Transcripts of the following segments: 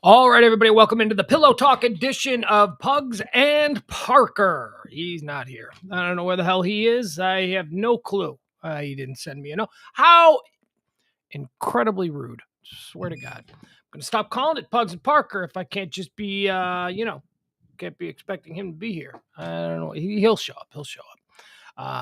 All right, everybody, welcome into the Pillow Talk edition of Pugs and Parker. He's not here. I don't know where the hell he is. I have no clue. He didn't send me a note. How incredibly rude. Swear to God. I'm going to stop calling it Pugs and Parker if I can't just be, can't be expecting him to be here. I don't know. He'll show up. He'll show up.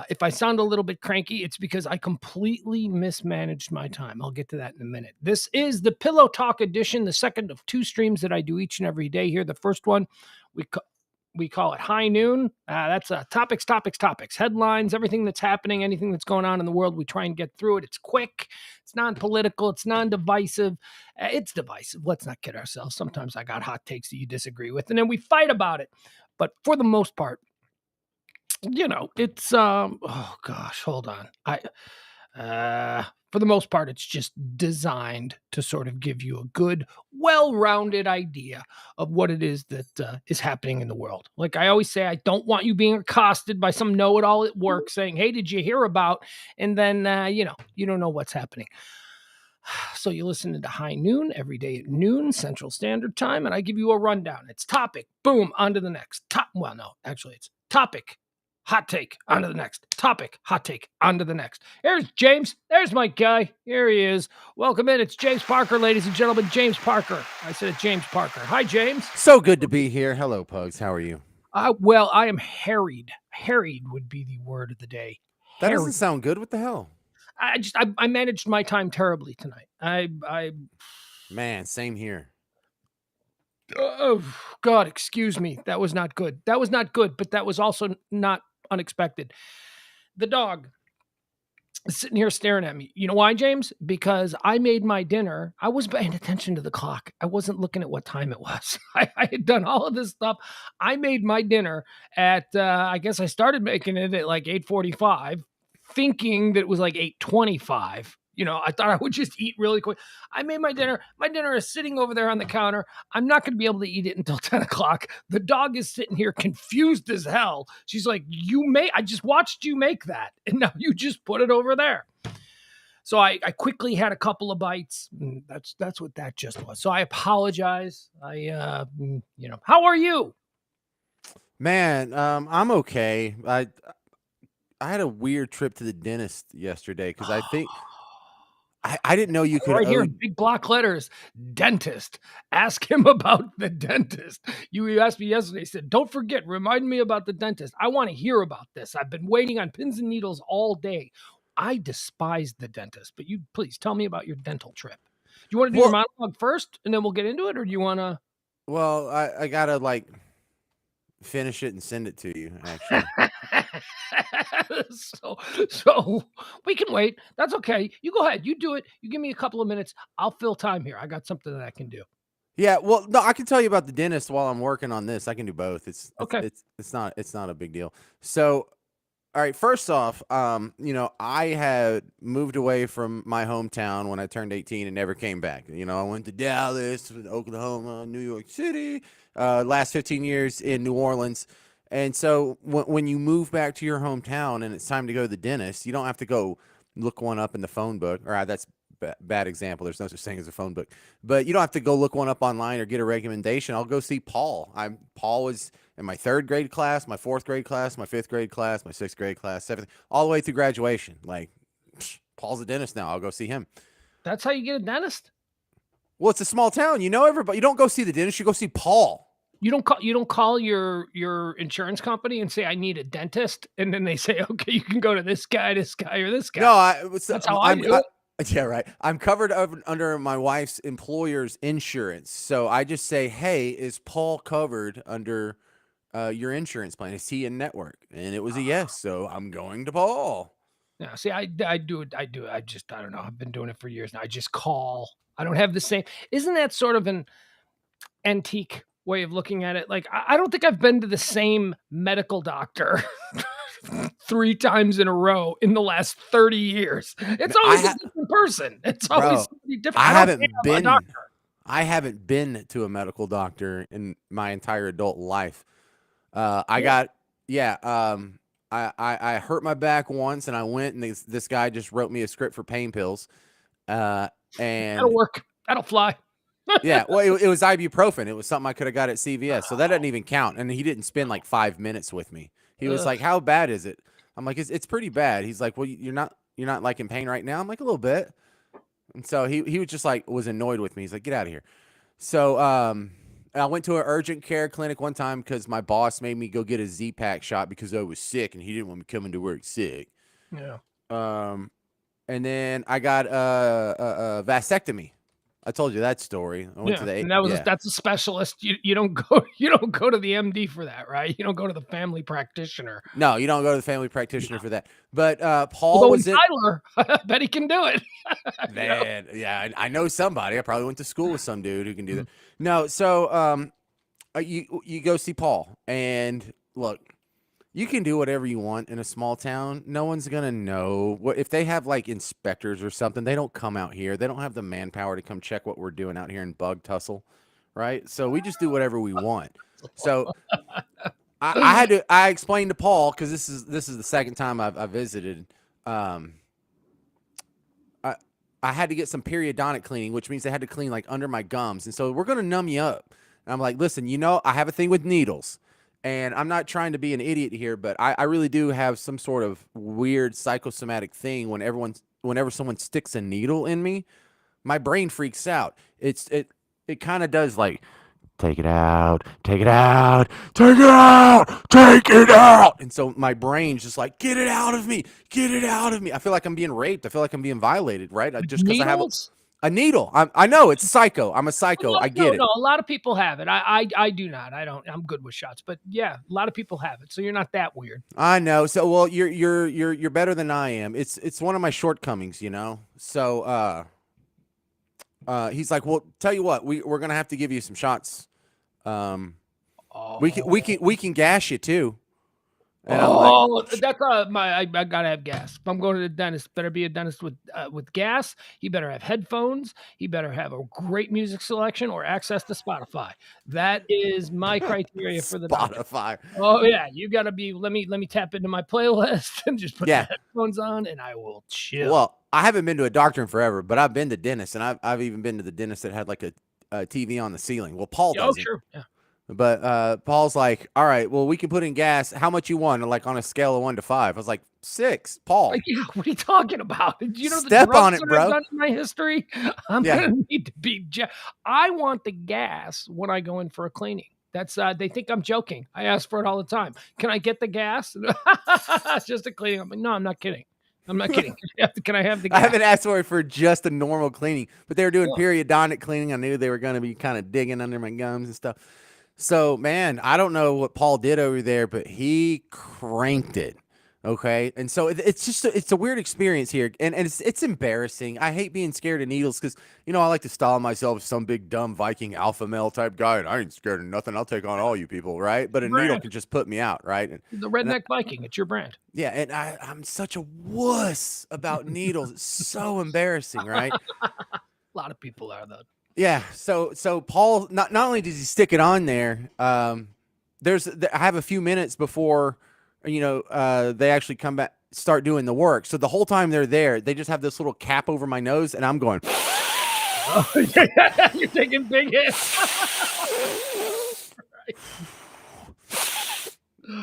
If I sound a little bit cranky, it's because I completely mismanaged my time. I'll get to that in a minute. This is the Pillow Talk edition, the second of two streams that I do each and every day here. The first one, we call it High Noon. That's topics, headlines, everything that's happening, anything that's going on in the world. We try and get through it. It's quick. It's non-political. It's non-divisive. It's divisive. Let's not kid ourselves. Sometimes I got hot takes that you disagree with, and then we fight about it. But for the most part, it's oh gosh, hold on. For the most part, it's just designed to sort of give you a good, well-rounded idea of what it is that is happening in the world. Like I always say, I don't want you being accosted by some know-it-all at work saying, "Hey, did you hear about?" And then you don't know what's happening. So you listen to High Noon every day at noon Central Standard Time, and I give you a rundown. It's topic, boom, on to the next. It's topic. Hot take, on to the next. Topic, hot take, on to the next. There's James. There's my guy. Here he is. Welcome in. It's James Parker, ladies and gentlemen. James Parker. I said it, James Parker. Hi, James. So good to be here. Hello, Pugs. How are you? Well, I am harried. Harried would be the word of the day. That doesn't sound good. What the hell? I managed my time terribly tonight. Man, same here. Oh, God, excuse me. That was not good. That was not good, but that was also not unexpected. The dog is sitting here staring at me. You know why, James? Because I made my dinner. I was paying attention to the clock. I wasn't looking at what time it was. I had done all of this stuff. I made my dinner at, I guess I started making it at like 8:45, thinking that it was like 8:25. I thought I would just eat really quick. I made my dinner. My dinner is sitting over there on the counter. I'm not going to be able to eat it until 10 o'clock. The dog is sitting here confused as hell. She's like, I just watched you make that. And now you just put it over there. So I quickly had a couple of bites. And that's what that just was. So I apologize. How are you? Man, I'm okay. I had a weird trip to the dentist yesterday because I think I didn't know you could. Right here in big block letters, dentist. Ask him about the dentist. You asked me yesterday. He said, "Don't forget, remind me about the dentist. I want to hear about this. I've been waiting on pins and needles all day." I despise the dentist, but you please tell me about your dental trip. Do you want to do your monologue first, and then we'll get into it, or do you want to? Well, I gotta finish it and send it to you. Actually. So we can wait. That's okay. You go ahead. You do it. You give me a couple of minutes. I'll fill time here. I got something that I can do. Yeah, well, no, I can tell you about the dentist while I'm working on this. I can do both. It's okay. It's not a big deal. So, all right. First off, I had moved away from my hometown when I turned 18 and never came back. I went to Dallas, Oklahoma, New York City. Last 15 years in New Orleans. And so when you move back to your hometown and it's time to go to the dentist, you don't have to go look one up in the phone book. Or that's bad example. There's no such thing as a phone book. But you don't have to go look one up online or get a recommendation. I'll go see Paul. Paul was in my 3rd grade class, my 4th grade class, my 5th grade class, my 6th grade class, 7th, all the way through graduation. Paul's a dentist now. I'll go see him. That's how you get a dentist? Well, it's a small town. You know everybody. You don't go see the dentist. You go see Paul. You don't call your insurance company and say, "I need a dentist," and then they say, "Okay, you can go to this guy, or this guy." No, that's how I do it. Yeah, right. I'm covered under my wife's employer's insurance, so I just say, "Hey, is Paul covered under your insurance plan? Is he in network?" And it was a yes, so I'm going to Paul. Yeah, see, I do it. I don't know. I've been doing it for years now. I just call. I don't have the same. Isn't that sort of an antique way of looking at it? Like, I don't think I've been to the same medical doctor 3 times in a row in the last 30 years. It's always a different person. It's always different. I haven't been to a medical doctor in my entire adult life. I hurt my back once and I went and this guy just wrote me a script for pain pills. And that'll work. That'll fly. Yeah, well, it was ibuprofen. It was something I could have got at CVS, so that doesn't even count. And he didn't spend like 5 minutes with me. He was Ugh. like, "How bad is it?" I'm like, "It's pretty bad." He's like, "Well, you're not like in pain right now." I'm like, "A little bit." And so he was just like was annoyed with me. He's like, "Get out of here." So I went to an urgent care clinic one time because my boss made me go get a Z-Pack shot because I was sick and he didn't want me coming to work sick. Yeah. And then I got a vasectomy. I told you that story. I went to the And that was yeah. that's a specialist. You don't go to the MD for that, right? You don't go to the family practitioner. No, you don't go to the family practitioner for that. But Paul Although was in. Tyler, I bet he can do it. Man, yeah, I know somebody. I probably went to school with some dude who can do that. No, so you go see Paul, and look, you can do whatever you want in a small town. No one's gonna know what if they have like inspectors or something. They don't come out here. They don't have the manpower to come check what we're doing out here in Bug Tussle, right? So we just do whatever we want. So I explained to Paul because this is the second time I visited. I had to get some periodontic cleaning, which means they had to clean like under my gums. And so we're going to numb you up. And I'm like, listen, I have a thing with needles. And I'm not trying to be an idiot here, but I really do have some sort of weird psychosomatic thing whenever someone sticks a needle in me, my brain freaks out. It kind of does like, take it out, take it out, take it out, take it out. And so my brain's just like, get it out of me, get it out of me. I feel like I'm being raped. I feel like I'm being violated, right? Just because I have a needle. I know it's psycho. I'm a psycho. I get it. No, a lot of people have it. I do not. I don't. I'm good with shots, but yeah, a lot of people have it. So you're not that weird. I know. So well, you're better than I am. It's one of my shortcomings, So he's like, well, tell you what, we're gonna have to give you some shots. We can gas you too. And that's I gotta have gas. If I'm going to the dentist, better be a dentist with gas. He better have headphones. He better have a great music selection or access to Spotify. That is my criteria for the Spotify. Doctor. Oh yeah, you gotta be. Let me tap into my playlist and just put the headphones on, and I will chill. Well, I haven't been to a doctor in forever, but I've been to dentists, and I've even been to the dentist that had like a TV on the ceiling. Well, Paul doesn't. Oh sure, yeah. But Paul's like, all right, well, we can put in gas. How much you want? Like on a scale of 1 to 5. I was like, 6. Paul, like, what are you talking about? Did you know step the on it, bro? I've done in my history. I'm gonna need to be. I want the gas when I go in for a cleaning. That's they think I'm joking. I ask for it all the time. Can I get the gas? It's just a cleaning. I'm like, no, I'm not kidding. I'm not kidding. Can I have the gas? I haven't asked for it for just a normal cleaning, but they were doing periodontic cleaning. I knew they were going to be kind of digging under my gums and stuff. So, man, I don't know what Paul did over there, but he cranked it. Okay. And so it's a weird experience here. And it's embarrassing. I hate being scared of needles because, I like to style myself as some big, dumb Viking alpha male type guy. And I ain't scared of nothing. I'll take on all you people. Right. But a needle can just put me out. Right. The redneck Viking. It's your brand. Yeah. And I'm such a wuss about needles. It's so embarrassing. Right. A lot of people are, though. Yeah, so Paul not only does he stick it on there, I have a few minutes before, they actually come back, start doing the work. So the whole time they're there, they just have this little cap over my nose, and I'm going. Oh, yeah, you're taking big hits.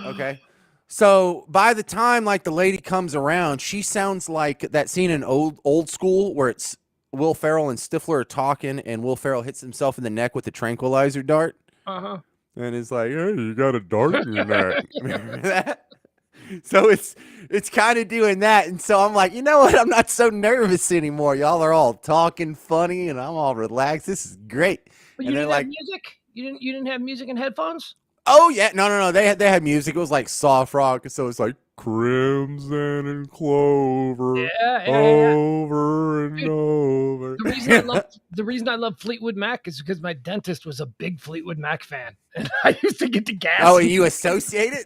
Okay. So by the time like the lady comes around, she sounds like that scene in Old School where it's Will Ferrell and Stifler are talking, and Will Ferrell hits himself in the neck with a tranquilizer dart. Uh-huh. And it's like, hey, you got a dart in your neck. Remember that? So it's kind of doing that. And so I'm like, you know what? I'm not so nervous anymore. Y'all are all talking funny, and I'm all relaxed. This is great. But and you didn't have music? You didn't have music and headphones? Oh, yeah. No. They had music. It was like soft rock. So it's like Crimson and Clover over and over. The reason I love Fleetwood Mac is because my dentist was a big Fleetwood Mac fan. And I used to get the gas. Oh, and you associate it?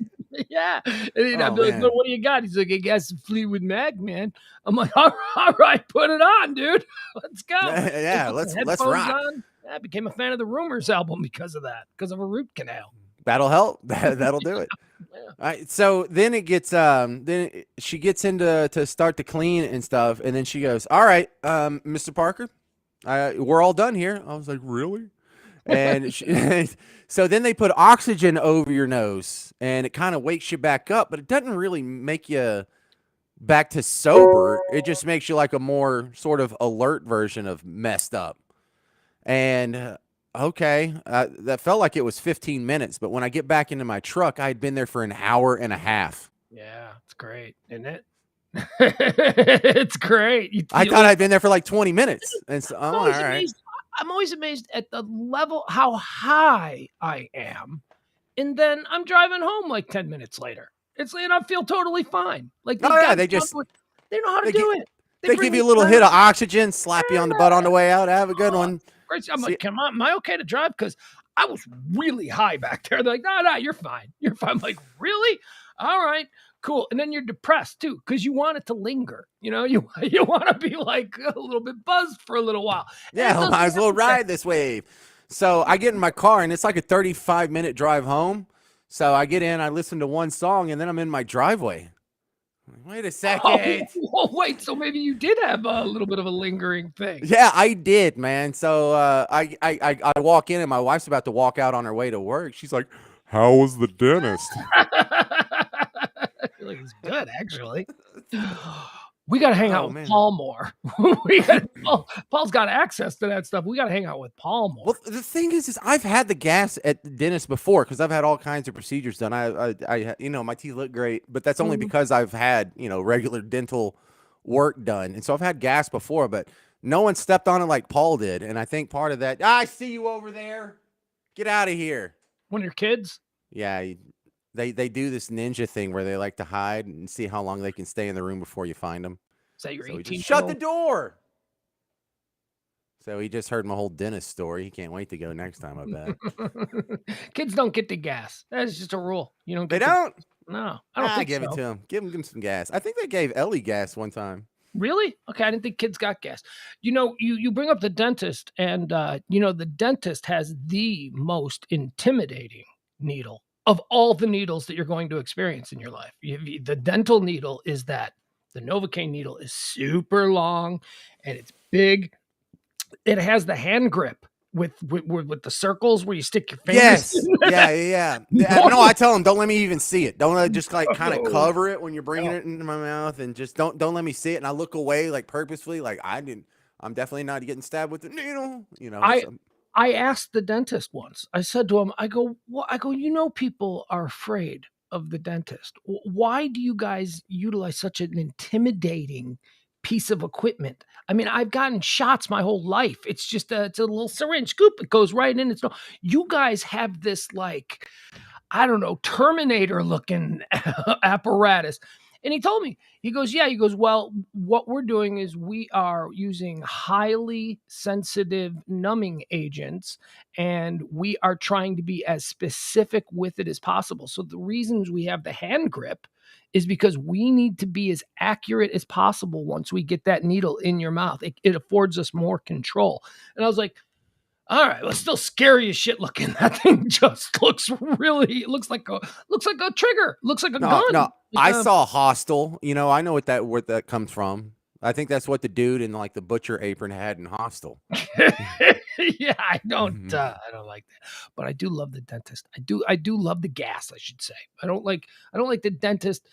Yeah. And I'd be like, well, what do you got? He's like, I got some Fleetwood Mac, man. I'm like, all right, put it on, dude. Let's go. Yeah, let's rock. On. I became a fan of the Rumors album because of that, because of a root canal. That'll help. That'll do it. Yeah. All right. So then it gets then she gets into to start to clean and stuff, and then she goes, "All right, Mr. Parker, we're all done here. I was like, really? And so then they put oxygen over your nose, and it kind of wakes you back up, but it doesn't really make you back to sober. It just makes you like a more sort of alert version of messed up. And okay, that felt like it was 15 minutes, but when I get back into my truck, I had been there for an hour and a half. Yeah, it's great, isn't it? It's great. I thought I'd been there for like 20 minutes. And so, I'm all always right. amazed. I'm always amazed at the level, how high I am. And then I'm driving home like 10 minutes later. It's like, and I feel totally fine. Like, Oh, yeah, they know how to do it. They give you a little hit of oxygen, slap you on the butt on the way out. Have a good one. Great. I'm like, am I okay to drive? Because I was really high back there. They're like, no, you're fine. You're fine. I'm like, really? All right, cool. And then you're depressed too, because you want it to linger. You know, you want to be like a little bit buzzed for a little while. Yeah, I might as well ride this wave. So I get in my car, and it's like a 35-minute drive home. So I get in, I listen to one song, and then I'm in my driveway. Wait a second. Oh, wait, so maybe you did have a little bit of a lingering thing. Yeah, I did, man. So I walk in, and my wife's about to walk out on her way to work. She's like, "How was the dentist?" I feel like it's good, actually. We got to hang out with Paul more. Paul's got access to that stuff. We got to hang out with Paul more. Well, the thing is I've had the gas at the dentist before because I've had all kinds of procedures done. I my teeth look great, but that's only because I've had, regular dental work done. And so I've had gas before, but no one stepped on it like Paul did. And I think part of that, I see you over there. Get out of here. One of your kids? Yeah. They do this ninja thing where they like to hide and see how long they can stay in the room before you find them. Is that your 18? Shut the door. So he just heard my whole dentist story. He can't wait to go next time, I bet. Kids don't get the gas. That's just a rule. You don't. They don't. No, I don't think give it to them. Give them some gas. I think they gave Ellie gas one time. Really? Okay, I didn't think kids got gas. You bring up the dentist, and the dentist has the most intimidating needle of all the needles that you're going to experience in your life. The dental needle is that the Novocaine needle is super long and it's big. It has the hand grip with the circles where you stick your fingers. Yes. Yeah. No, I tell them, don't let me even see it. Don't just like kind of cover it when you're bringing it into my mouth, and just don't let me see it. And I look away like purposefully, like I'm definitely not getting stabbed with the needle. I asked the dentist once. I said to him, I go, people are afraid of the dentist. Why do you guys utilize such an intimidating piece of equipment? I mean, I've gotten shots my whole life. It's just it's a little syringe scoop. It goes right in. You guys have this, like, I don't know, Terminator looking apparatus. And he told me, he goes, well, what we're doing is we are using highly sensitive numbing agents, and we are trying to be as specific with it as possible. So the reasons we have the hand grip is because we need to be as accurate as possible once we get that needle in your mouth. It affords us more control. And I was like, all right, well, it's still scary as shit looking. That thing just looks like a trigger. Looks like a gun. No, I saw Hostel. I know where that comes from. I think that's what the dude in like the butcher apron had in Hostel. Yeah, I don't like that, but I do love the dentist. I do love the gas, I should say. I don't like the dentist.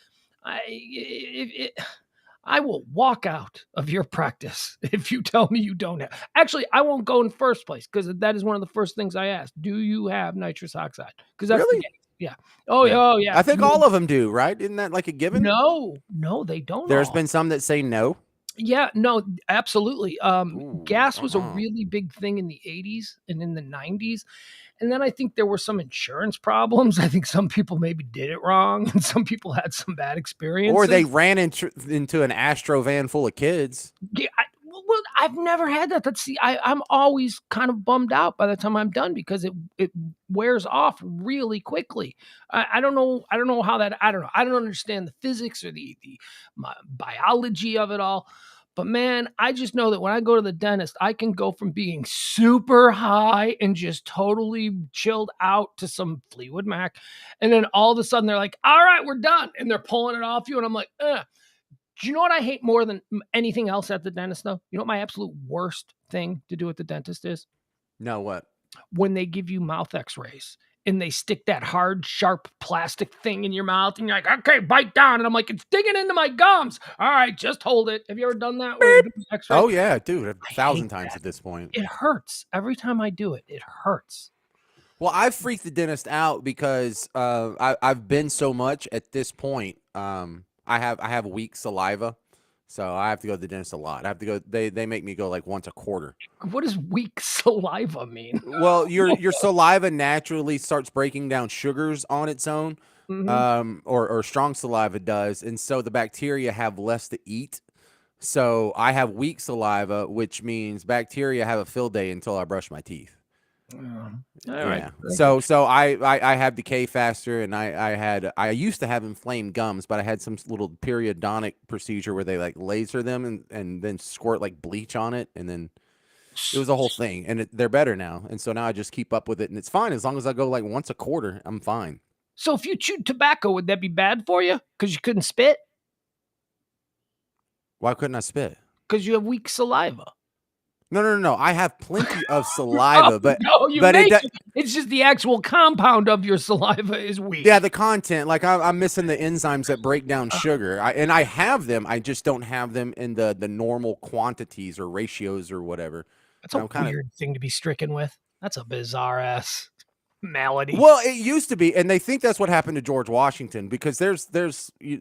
I will walk out of your practice if you tell me you don't have. Actually, I won't go in first place because that is one of the first things I ask. Do you have nitrous oxide? Because that's really? Yeah. Oh, yeah. I think all of them do, right? Isn't that like a given? No, they don't. There's been some that say no. Yeah, no, absolutely. Gas was a really big thing in the 80s and in the 90s. And then I think there were some insurance problems. I think some people maybe did it wrong, and some people had some bad experiences. Or they ran into an Astro van full of kids. Yeah, I've never had that. I'm always kind of bummed out by the time I'm done because it wears off really quickly. I don't know how that. I don't know. I don't understand the physics or the biology of it all. But man, I just know that when I go to the dentist, I can go from being super high and just totally chilled out to some Fleetwood Mac. And then all of a sudden they're like, all right, we're done. And they're pulling it off you. And I'm like, Do you know what I hate more than anything else at the dentist, though? You know what my absolute worst thing to do at the dentist is? No, what? When they give you mouth x-rays and they stick that hard, sharp plastic thing in your mouth and you're like, okay, bite down. And I'm like, it's digging into my gums. All right, just hold it. Have you ever done that? Oh, yeah, dude. 1,000 times at this point. It hurts. Every time I do it, it hurts. Well, I've freaked the dentist out because I've been so much at this point. I have weak saliva, so I have to go to the dentist a lot. I have to go. They make me go like once a quarter. What does weak saliva mean? Well, your saliva naturally starts breaking down sugars on its own, or strong saliva does, and so the bacteria have less to eat. So I have weak saliva, which means bacteria have a field day until I brush my teeth. All right. So I have decay faster, and I used to have inflamed gums, but I had some little periodontic procedure where they like laser them and then squirt like bleach on it, and then it was a whole thing. And they're better now, and so now I just keep up with it, and it's fine as long as I go like once a quarter. I'm fine. So if you chewed tobacco, would that be bad for you? Because you couldn't spit? Why couldn't I spit? Because you have weak saliva. No. I have plenty of saliva, but it's just the actual compound of your saliva is weak. Yeah, the content, like I'm missing the enzymes that break down sugar, and I have them. I just don't have them in the normal quantities or ratios or whatever. That's a weird thing to be stricken with. That's a bizarre ass malady. Well, it used to be, and they think that's what happened to George Washington because there's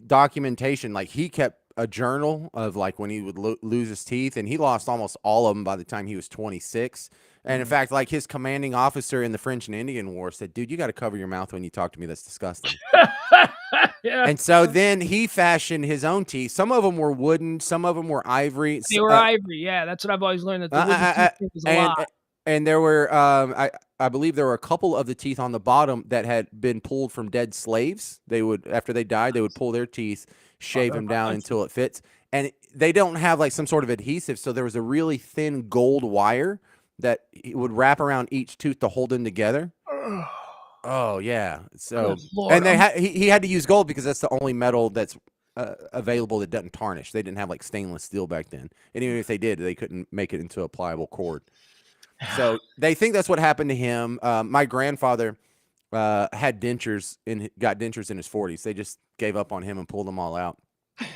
documentation, like he kept a journal of like when he would lose his teeth, and he lost almost all of them by the time he was 26. And in fact, like his commanding officer in the French and Indian War said, dude, you got to cover your mouth when you talk to me. That's disgusting. Yeah. And so then he fashioned his own teeth. Some of them were wooden. Some of them were ivory. They were ivory. Yeah. That's what I've always learned. That the wooden is a lot. And there were, I believe there were a couple of the teeth on the bottom that had been pulled from dead slaves. They would, after they died, they would pull their teeth, shave them down until it fits. And they don't have like some sort of adhesive. So there was a really thin gold wire that would wrap around each tooth to hold them together. Oh yeah. So, and he had to use gold because that's the only metal that's available that doesn't tarnish. They didn't have like stainless steel back then. And even if they did, they couldn't make it into a pliable cord. So they think that's what happened to him. My grandfather had dentures got dentures in his 40s. They just gave up on him and pulled them all out.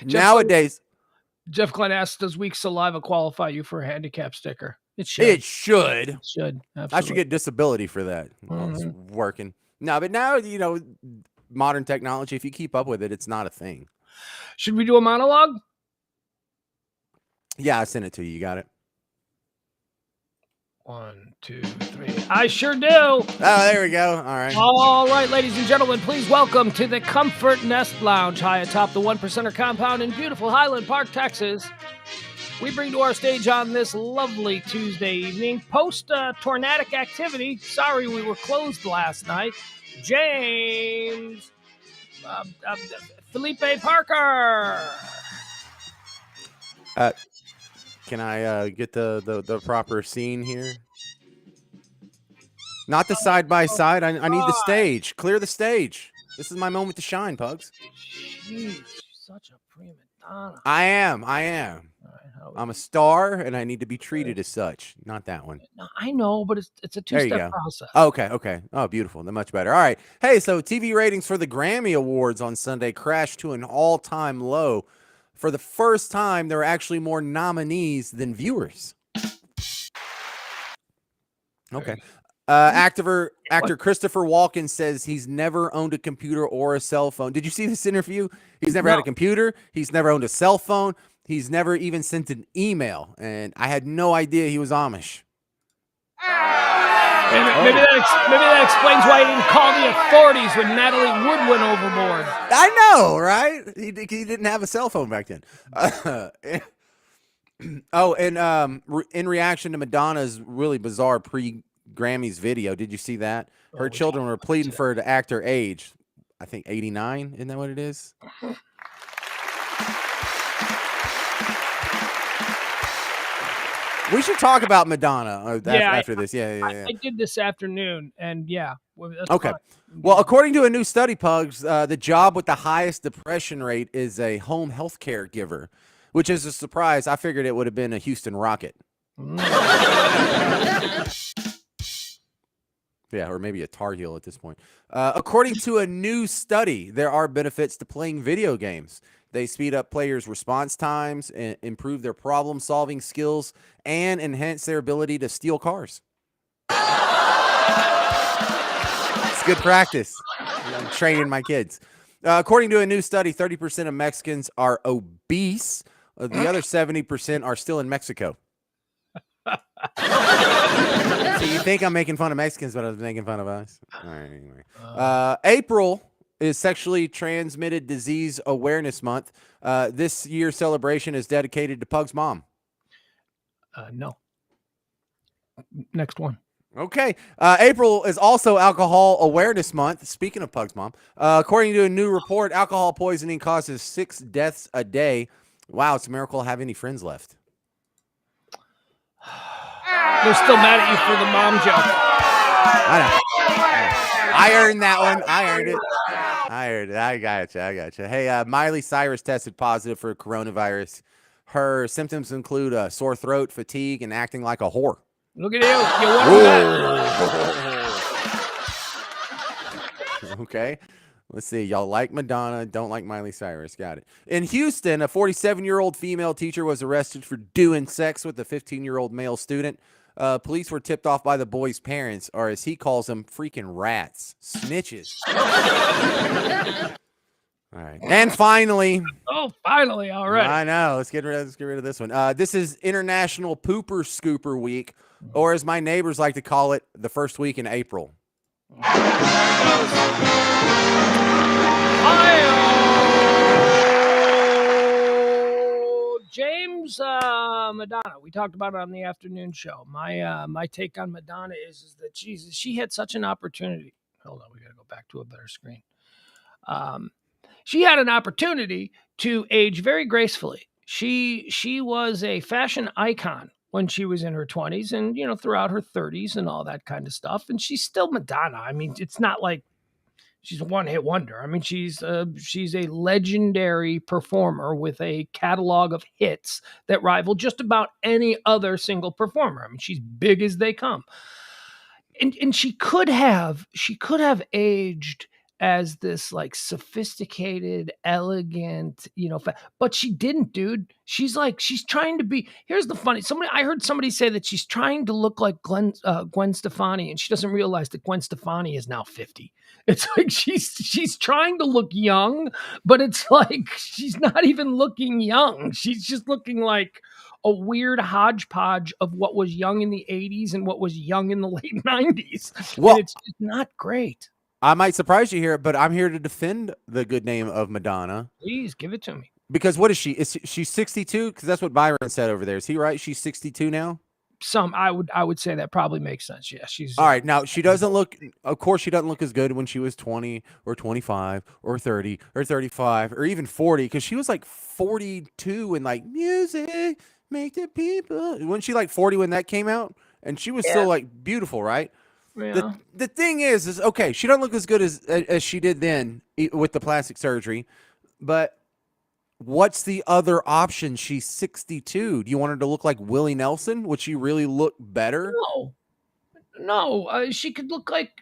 Nowadays, Jeff Glenn asks, does weak saliva qualify you for a handicap sticker? It should. It should. It should. Absolutely. I should get disability for that. It's working. No, but now, modern technology, if you keep up with it, it's not a thing. Should we do a monologue? Yeah, I sent it to you. You got it? 1, 2, 3. I sure do. Oh, there we go. All right. All right, ladies and gentlemen, please welcome to the Comfort Nest Lounge high atop the One Percenter compound in beautiful Highland Park, Texas. We bring to our stage on this lovely Tuesday evening, post-tornadic activity. Sorry we were closed last night. James Felipe Parker. Can I get the proper scene here? Not the side by side. I need the stage. Clear the stage. This is my moment to shine, Pugs. Jeez, such a prima donna. I am. I'm a star, and I need to be treated as such. Not that one. No, I know, but it's a two-step process. Okay. Oh, beautiful. They're much better. All right. Hey, so TV ratings for the Grammy Awards on Sunday crashed to an all-time low. For the first time, there were actually more nominees than viewers. Okay. Actor Christopher Walken says he's never owned a computer or a cell phone. Did you see this interview? He's never had a computer. He's never owned a cell phone. He's never even sent an email. And I had no idea he was Amish. Maybe that explains why he didn't call the authorities when Natalie Wood went overboard. I know, right? He didn't have a cell phone back then. In reaction to Madonna's really bizarre pre-Grammys video, did you see that? Her children were pleading for her to act her age. I think 89, isn't that what it is? We should talk about Madonna Yeah, after this. Yeah. I did this afternoon, and yeah, well, that's Okay. fine. Well, according to a new study, Pugs, the job with the highest depression rate is a home health care giver, which is a surprise. I figured it would have been a Houston Rocket. Yeah, or maybe a Tar Heel at this point. According to a new study, there are benefits to playing video games. They speed up players' response times, improve their problem-solving skills, and enhance their ability to steal cars. It's good practice. I'm training my kids. According to a new study, 30% of Mexicans are obese. The other 70% are still in Mexico. So you think I'm making fun of Mexicans, but I was making fun of us. All right, anyway. April is Sexually Transmitted Disease Awareness Month. This year's celebration is dedicated to Pug's mom. No. Next one. Okay. April is also Alcohol Awareness Month. Speaking of Pug's mom, according to a new report, alcohol poisoning causes 6 deaths a day. Wow, it's a miracle I have any friends left. They're still mad at you for the mom joke. I know. I earned that one. I earned it. I got you. Hey, Miley Cyrus tested positive for coronavirus. Her symptoms include a sore throat, fatigue, and acting like a whore. Look at you. You won that. Okay. Let's see. Y'all like Madonna, don't like Miley Cyrus. Got it. In Houston, a 47-year-old female teacher was arrested for doing sex with a 15-year-old male student. Police were tipped off by the boy's parents, or as he calls them, freaking rats. Snitches. All right. And finally. Oh, finally. All right. I know. Let's get rid of this one. This is International Pooper Scooper Week, or as my neighbors like to call it, the first week in April. James, Madonna. We talked about it on the afternoon show. My take on Madonna is that she had such an opportunity. Hold on, we got to go back to a better screen. She had an opportunity to age very gracefully. She was a fashion icon when she was in her 20s and, throughout her 30s and all that kind of stuff. And she's still Madonna. I mean, it's not like she's a one-hit wonder. I mean, she's a legendary performer with a catalog of hits that rival just about any other single performer. I mean, she's big as they come. And she could have aged as this like sophisticated, elegant, but she didn't, dude. She's trying to be. Here's the funny. I heard somebody say that she's trying to look like Gwen Stefani, and she doesn't realize that Gwen Stefani is now 50. It's like she's trying to look young, but it's like she's not even looking young. She's just looking like a weird hodgepodge of what was young in the 80s and what was young in the late 90s. Well, and it's just not great. I might surprise you here, but I'm here to defend the good name of Madonna. Please give it to me. Because what is she? Is she 62? Because that's what Byron said over there. Is he right? She's 62 now? I would say that probably makes sense. Yeah, she's all right. Now she doesn't look. Of course, she doesn't look as good when she was 20 or 25 or 30 or 35 or even 40. Because she was like 42 and like music make the people. Wasn't she like 40 when that came out? And she was still like beautiful, right? Yeah. The thing is okay. She doesn't look as good as she did then with the plastic surgery, but. What's the other option? She's 62. Do you want her to look like Willie Nelson? Would she really look better? No. She could look like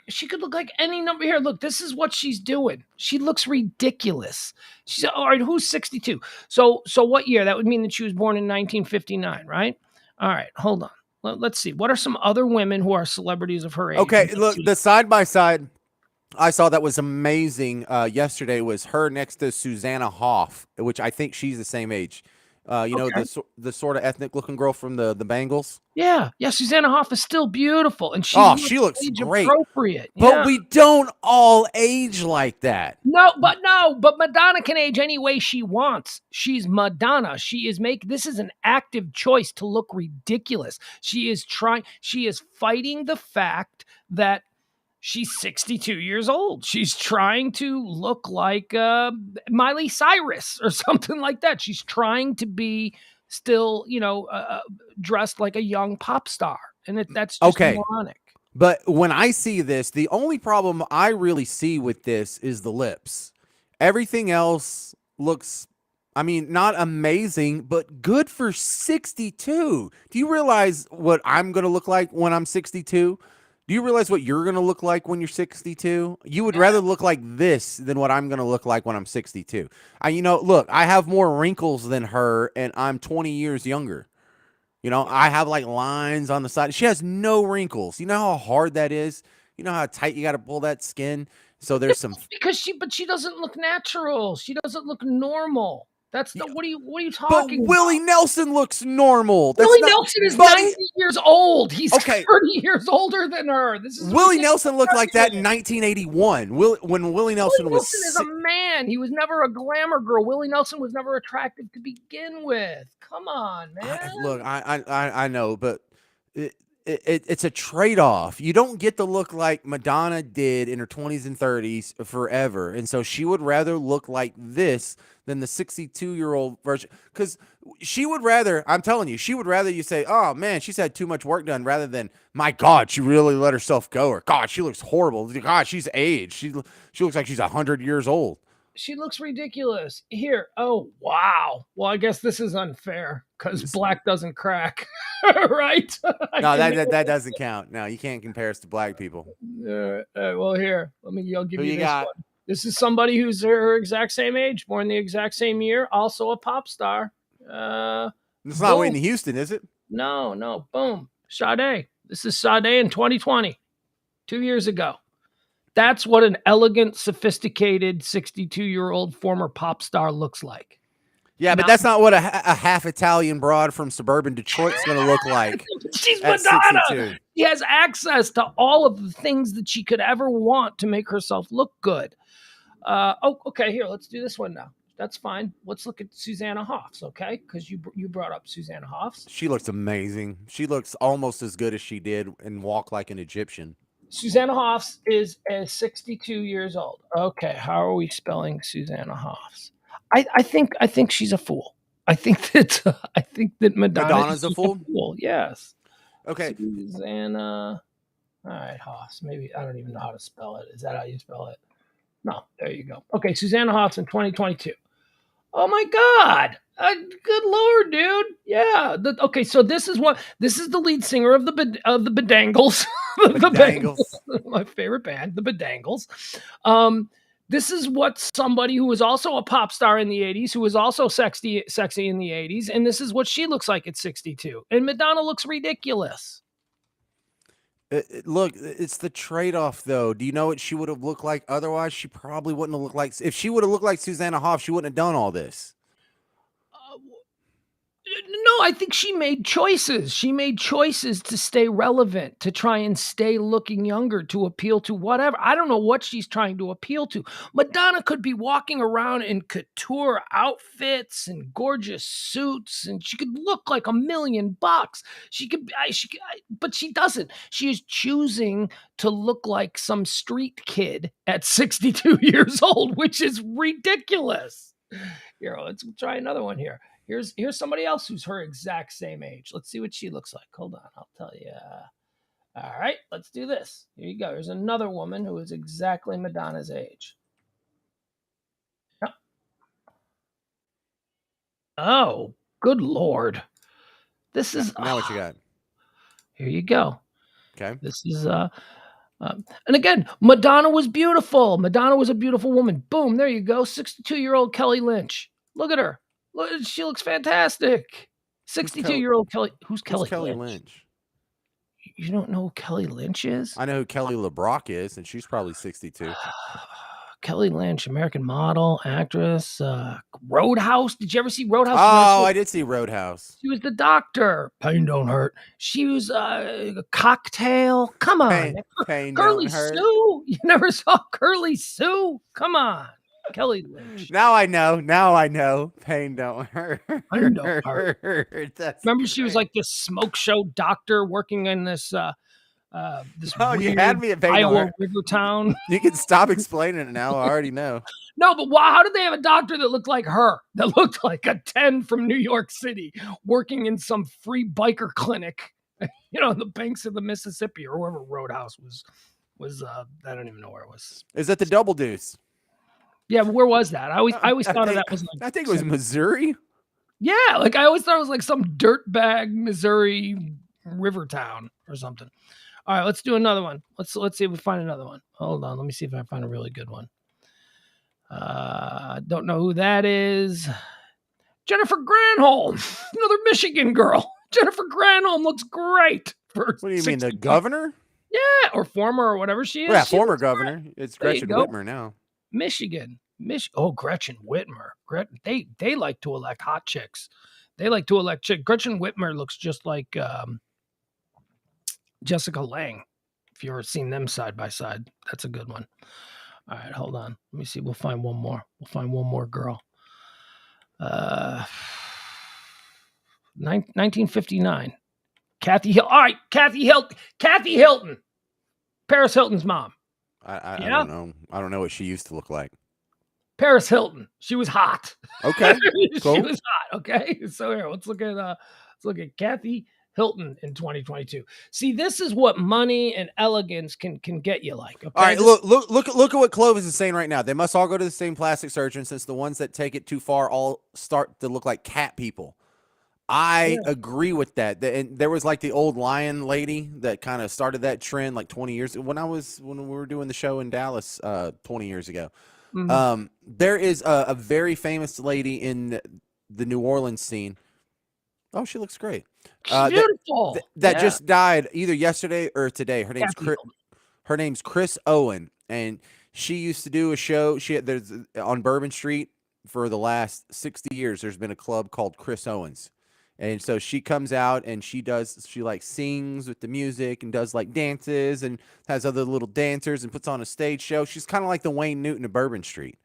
any number. Here, look. This is what she's doing. She looks ridiculous. She's all right. Who's 62? So what year? That would mean that she was born in 1959, right? All right. Hold on. Let's see. What are some other women who are celebrities of her age? Okay. Look, the side by side. I saw that was amazing yesterday was her next to Susanna Hoff, which I think she's the same age. Know, the sort of ethnic looking girl from the Bangles. Yeah. Susanna Hoff is still beautiful. And she looks great. Appropriate. But we don't all age like that. No, but Madonna can age any way she wants. She's Madonna. This is an active choice to look ridiculous. She is fighting the fact that she's 62 years old. She's trying to look like Miley Cyrus or something like that. She's trying to be still, dressed like a young pop star. And that's just Okay. moronic. But when I see this, the only problem I really see with this is the lips. Everything else looks, I mean, not amazing, but good for 62. Do you realize what I'm going to look like when I'm 62? Do you realize what you're going to look like when you're 62? You would rather look like this than what I'm going to look like when I'm 62. Look, I have more wrinkles than her, and I'm 20 years younger. I have like lines on the side. She has no wrinkles. You know how hard that is? You know how tight you got to pull that skin? So there's some but she doesn't look natural. She doesn't look normal. That's the what are you But talking Willie about? Nelson looks normal. Willie Nelson is 90 years old. He's Okay. 30 years older than her. This is Willie Nelson looked like that in 1981. When Willie Nelson was is a man. He was never a glamour girl. Willie Nelson was never attractive to begin with. Come on, man. Look, I know, but it's a trade-off. You don't get to look like Madonna did in her 20s and 30s forever. And so she would rather look like this than the 62-year-old version. Because she would rather, I'm telling you, she would rather you say, oh, man, she's had too much work done, rather than, my God, she really let herself go. Or, God, she looks horrible. God, she's aged. She looks like she's 100 years old. She looks ridiculous. Here. Oh, wow. Well, I guess this is unfair because black doesn't crack. Right? No, that doesn't count. No, you can't compare us to black people. Well, here, I'll give you this got? one. This is somebody who's her exact same age, born the exact same year, also a pop star. It's not Whitney Houston, is it? No. Boom. Sade. This is Sade in 2020, 2 years ago. That's what an elegant, sophisticated 62-year-old former pop star looks like. Yeah, but that's not what a half Italian broad from suburban Detroit's going to look like. She's Madonna. 62. She has access to all of the things that she could ever want to make herself look good. Okay, here, let's do this one now. That's fine. Let's look at Susanna Hoffs, okay? Because you brought up Susanna Hoffs. She looks amazing. She looks almost as good as she did in Walk Like an Egyptian. Susanna Hoffs is 62 years old. Okay, how are we spelling Susanna Hoffs? I think she's a fool. I think that Madonna's a fool. Yes. Okay. Susanna. All right, Hoffs. Maybe I don't even know how to spell it. Is that how you spell it? No. There you go. Okay, Susanna Hoffs in 2022. Oh my God. Good Lord, dude. Yeah. Okay, so this is the lead singer of the Bedangles. The Bedangles. My favorite band, the Bedangles. This is what somebody who was also a pop star in the 80s, who was also sexy in the 80s, and this is what she looks like at 62. And Madonna looks ridiculous. Look, it's the trade-off, though. Do you know what she would have looked like otherwise? She probably wouldn't have looked like... If she would have looked like Susanna Hoffs, she wouldn't have done all this. No, I think she made choices. She made choices to stay relevant, to try and stay looking younger, to appeal to whatever. I don't know what she's trying to appeal to. Madonna could be walking around in couture outfits and gorgeous suits, and she could look like $1 million. But she doesn't. She is choosing to look like some street kid at 62 years old, which is ridiculous. Here, let's try another one here. Here's somebody else who's her exact same age. Let's see what she looks like. Hold on, I'll tell you. All right, let's do this. Here you go. Here's another woman who is exactly Madonna's age. Oh, good Lord. This is... Now what you got? Here you go. Okay. This is... and again, Madonna was beautiful. Madonna was a beautiful woman. Boom, there you go. 62-year-old Kelly Lynch. Look at her. Look, she looks fantastic. 62-year-old Kelly. Who's Kelly Lynch? You don't know who Kelly Lynch is? I know who Kelly LeBrock is, and she's probably 62. Kelly Lynch, American model, actress, Roadhouse. Did you ever see Roadhouse? Oh, I did see Roadhouse. She was the doctor. Pain don't hurt. She was a Cocktail. Come on. Pain Curly don't hurt. Sue. You never saw Curly Sue? Come on. Kelly Lynch. Now I know. Pain don't hurt. Pain don't hurt. Remember, she was like this smoke show doctor working in this This Oh, you weird had me at Bay Iowa Nor. river town. You can stop explaining it now. I already know. No, but how did they have a doctor that looked like her? That looked like a 10 from New York City working in some free biker clinic, on the banks of the Mississippi or wherever Roadhouse was. I don't even know where it was. Is that the Double Deuce? Yeah, but where was that? I always thought of that was like I think it was Missouri. Yeah, like I always thought it was like some dirtbag Missouri river town or something. All right, let's do another one. Let's see if we find another one. Hold on, let me see if I find a really good one. Don't know who that is. Jennifer Granholm, another Michigan girl. Jennifer Granholm looks great. What do you mean, the governor? Yeah, or former or whatever she is. Yeah, former governor. Great. It's Gretchen Whitmer now. Michigan. Gretchen Whitmer. They like to elect hot chicks. They like to elect chicks. Gretchen Whitmer looks just like Jessica Lange. If you've ever seen them side by side, that's a good one. All right, hold on. Let me see. We'll find one more. We'll find one more girl. 1959. Kathy Hilton. All right, Kathy Hilton. Paris Hilton's mom. I don't know. I don't know what she used to look like. Paris Hilton. She was hot. Okay, cool. She was hot. Okay, so here, let's look at Kathy Hilton in 2022. See, this is what money and elegance can get you like. Okay? All right, look at what Clovis is saying right now. They must all go to the same plastic surgeon since the ones that take it too far all start to look like cat people. I agree with that. And there was like the old lion lady that kind of started that trend like 20 years when we were doing the show in Dallas 20 years ago. Mm-hmm. There is a very famous lady in the New Orleans scene. Oh, she looks great. Beautiful. That just died either yesterday or today. Her name's Chris Owen, and she used to do a show. There's on Bourbon Street for the last 60 years. There's been a club called Chris Owens. And so she comes out and she like sings with the music and does like dances and has other little dancers and puts on a stage show. She's kind of like the Wayne Newton of Bourbon Street.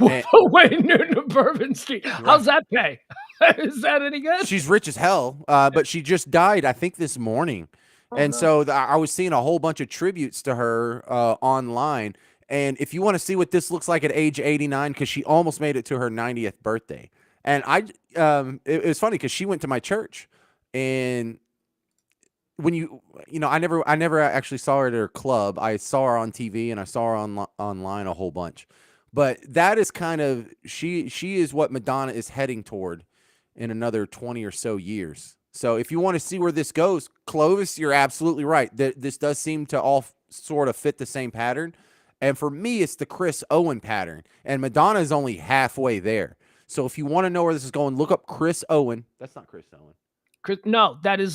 Wayne Newton of Bourbon Street. Right. How's that pay? Is that any good? She's rich as hell, but she just died, I think, this morning. And so I was seeing a whole bunch of tributes to her online. And if you want to see what this looks like at age 89, because she almost made it to her 90th birthday. And it was funny because she went to my church, and when I never actually saw her at her club. I saw her on TV and I saw her online a whole bunch. But that is kind of she is what Madonna is heading toward in another 20 or so years. So if you want to see where this goes, Clovis, you're absolutely right. This does seem to all sort of fit the same pattern. And for me, it's the Chris Owen pattern, and Madonna is only halfway there. So if you want to know where this is going, look up Chris Owen. That's not Chris Owen. No, that is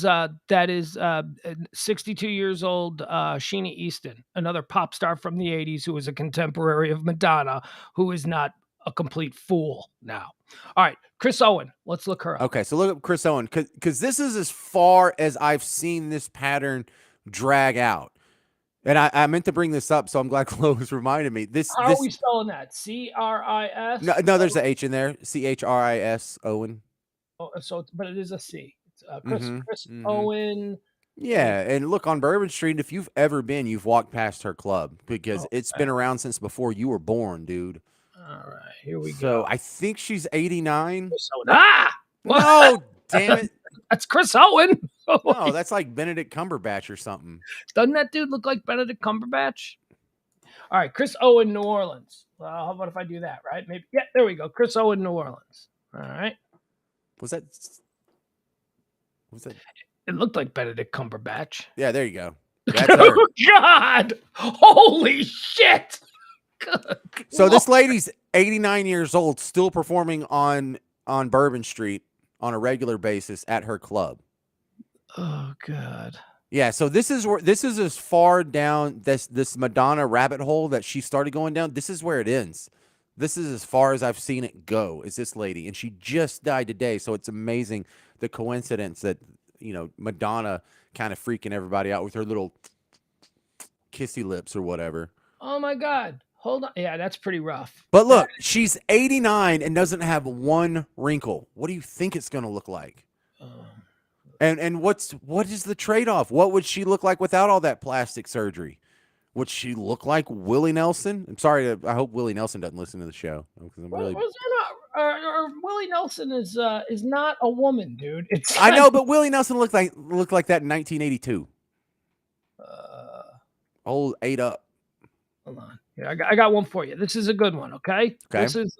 62 years old Sheena Easton, another pop star from the 80s who was a contemporary of Madonna, who is not a complete fool now. All right, Chris Owen. Let's look her up. Okay, so look up Chris Owen because this is as far as I've seen this pattern drag out. And I meant to bring this up, so I'm glad Chloe's reminded me. How are we spelling that? C-R-I-S? No, there's the H in there. C-H-R-I-S, Owen. Oh, but it is a C. It's Chris Owen. Yeah, and look, on Bourbon Street, if you've ever been, you've walked past her club because it's been around since before you were born, dude. All right, here we go. So I think she's 89. No, damn it. That's Chris Owen. No, that's like Benedict Cumberbatch or something. Doesn't that dude look like Benedict Cumberbatch? All right, Chris Owen, New Orleans. Well, how about if I do that, right? Maybe. Yeah, there we go. Chris Owen, New Orleans. All right. Was that? It looked like Benedict Cumberbatch. Yeah, there you go. That's her. Oh, God. Holy shit. So this lady's 89 years old, still performing on Bourbon Street on a regular basis at her club. Oh God. Yeah, so this is as far down this Madonna rabbit hole that she started going down. This is where it ends. This is as far as I've seen it go. Is this lady, and she just died today. So it's amazing the coincidence that Madonna kind of freaking everybody out with her little kissy lips or whatever. Oh my God. Hold on. Yeah, that's pretty rough. But look, she's 89 and doesn't have one wrinkle. What do you think it's going to look like? And what is the trade-off? What would she look like without all that plastic surgery? Would she look like Willie Nelson? I'm sorry. I hope Willie Nelson doesn't listen to the show because I'm really. Was there not, Willie Nelson is not a woman, dude. It's I know, but Willie Nelson looked like that in 1982. Old ate up. Hold on. Yeah, I got one for you. This is a good one. Okay. This is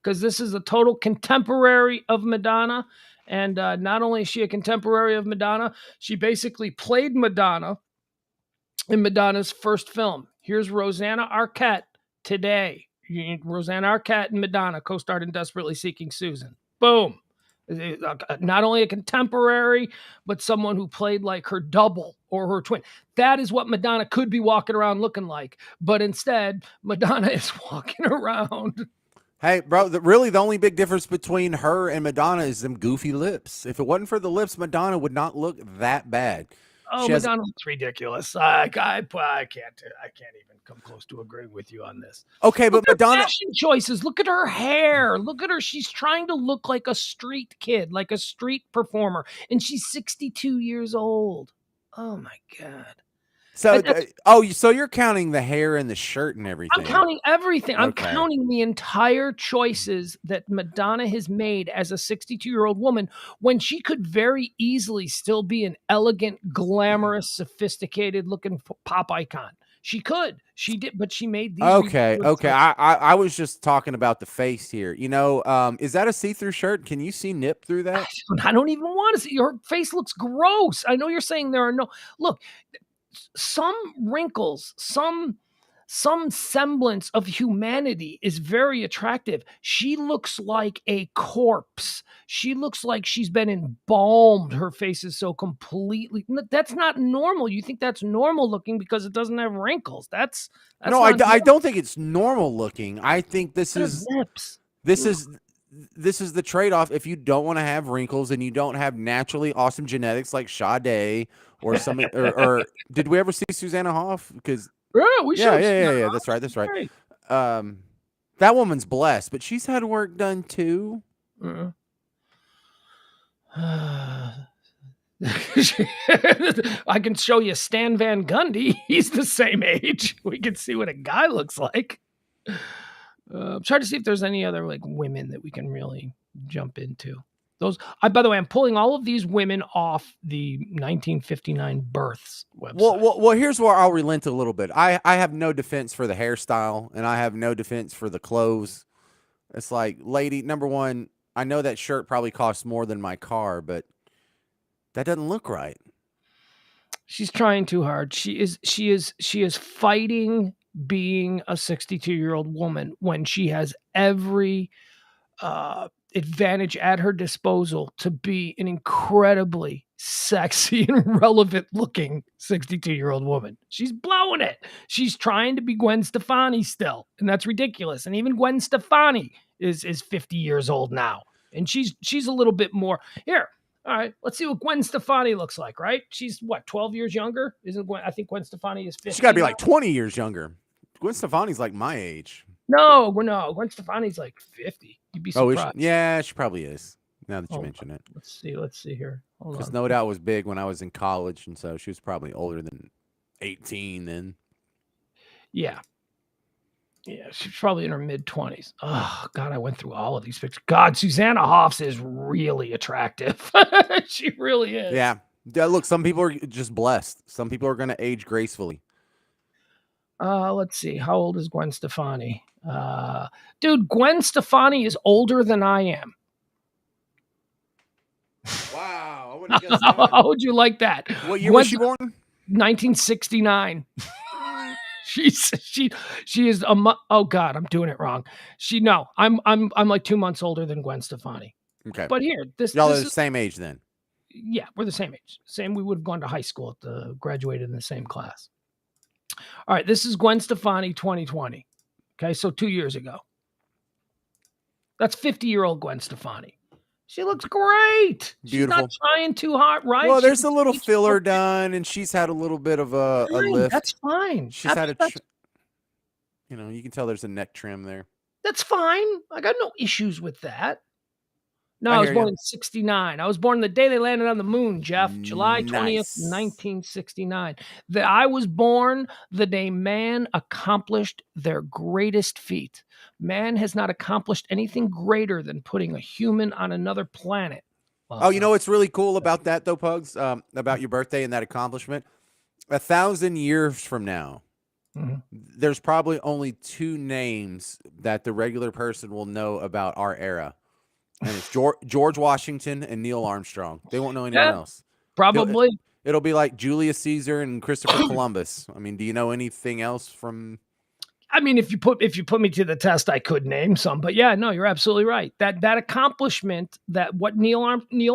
because this is a total contemporary of Madonna, and not only is she a contemporary of Madonna, she basically played Madonna in Madonna's first film. Here's Rosanna Arquette today. Rosanna Arquette and Madonna co-starred in Desperately Seeking Susan. Boom. Not only a contemporary, but someone who played like her double or her twin. That is what Madonna could be walking around looking like. But instead, Madonna is walking around. Hey, bro, really the only big difference between her and Madonna is them goofy lips. If it wasn't for the lips, Madonna would not look that bad. Oh, Madonna looks ridiculous. I can't even come close to agreeing with you on this. Okay, but Madonna fashion choices. Look at her hair. Look at her. She's trying to look like a street kid, like a street performer, and she's 62 years old. Oh my God. So, so you're counting the hair and the shirt and everything. I'm counting everything. Okay. I'm counting the entire choices that Madonna has made as a 62-year-old woman when she could very easily still be an elegant, glamorous, sophisticated-looking pop icon. She could. She did, but she made these. Okay. I was just talking about the face here. You know, is that a see-through shirt? Can you see nip through that? I don't even want to see. Your face looks gross. I know you're saying there are no. Look, some wrinkles, some semblance of humanity is very attractive. She looks like a corpse. She looks like she's been embalmed. Her face is so completely. That's not normal. You think that's normal looking because it doesn't have wrinkles. That's no. I don't think it's normal looking. I think this is lips. This is the trade-off. If you don't want to have wrinkles and you don't have naturally awesome genetics like Sade or something, or did we ever see Susanna Hoff? Because yeah. That's right. That woman's blessed, but she's had work done too. I can show you Stan Van Gundy. He's the same age. We can see what a guy looks like. I'm trying to see if there's any other like women that we can really jump into. By the way, I'm pulling all of these women off the 1959 births website. Well, here's where I'll relent a little bit. I have no defense for the hairstyle, and I have no defense for the clothes. It's like, lady, number one, I know that shirt probably costs more than my car, but that doesn't look right. She's trying too hard. She is fighting being a 62-year-old woman when she has every advantage at her disposal to be an incredibly sexy and relevant looking 62-year-old woman. She's blowing it. She's trying to be Gwen Stefani still, and that's ridiculous. And even Gwen Stefani is 50 years old now, and she's a little bit more here. All right, let's see what Gwen Stefani looks like, right? She's what, 12 years younger? Isn't Gwen? I think Gwen Stefani is 50. She's got to be like 20 years younger. Gwen Stefani's like my age. No. Gwen Stefani's like 50. You'd be surprised. Yeah, she probably is. Now that you mention it. Let's see here. Because No Doubt was big when I was in college, and so she was probably older than 18 then. Yeah. Yeah, she's probably in her mid-20s. Oh, God, I went through all of these pictures. God, Susanna Hoffs is really attractive. She really is. Yeah. Look, some people are just blessed. Some people are going to age gracefully. Let's see. How old is Gwen Stefani? Dude, Gwen Stefani is older than I am. Wow. I wouldn't guess that. How would you like that? What year was she born? 1969. She is oh God, I'm doing it wrong. I'm like 2 months older than Gwen Stefani. Okay. But here, y'all are the same age then. Yeah, we're the same age. We would have gone to high school graduated in the same class. All right, this is Gwen Stefani 2020. Okay, so 2 years ago. That's 50-year-old Gwen Stefani. She looks great. Beautiful. She's not trying too hard, right? Well, there's a little filler done, and she's had a little bit of a lift. That's fine. She's had you can tell there's a neck trim there. That's fine. I got no issues with that. No, I I was hear born you. in 69. I was born the day they landed on the moon, Jeff, July 20th, Nice. 1969. I was born the day man accomplished their greatest feat. Man has not accomplished anything greater than putting a human on another planet. Oh, you know what's really cool about that, though, Pugs? About your birthday and that accomplishment? 1,000 years from now, Mhm. there's probably only two names that the regular person will know about our era. And it's George Washington and Neil Armstrong. They won't know anyone Yeah, else. They'll, probably. it'll be like Julius Caesar and Christopher Columbus. I mean, do you know anything else from? I mean, if you put me to the test, I could name some, but yeah, no, you're absolutely right. That accomplishment, that what Neil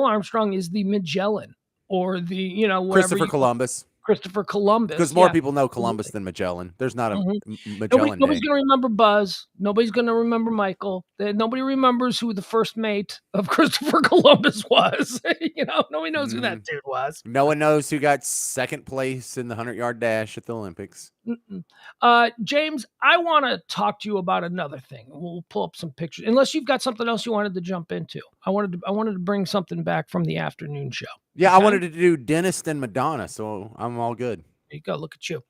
Armstrong is the Magellan, or the whatever Christopher you Columbus. Christopher Because Columbus. more Yeah, people know Columbus absolutely. than Magellan. There's not a Mhm. Magellan Nobody's Day. gonna remember Buzz. Nobody's gonna remember Michael. Nobody remembers who the first mate of Christopher Columbus was. Nobody knows who that dude was. No one knows who got second place in the 100-yard dash at the Olympics. James, I want to talk to you about another thing. We'll pull up some pictures, unless you've got something else you wanted to jump into. I wanted to bring something back from the afternoon show. Yeah, I Okay? wanted to do Dentist and Madonna, so I'm all good. There you go. Look at you.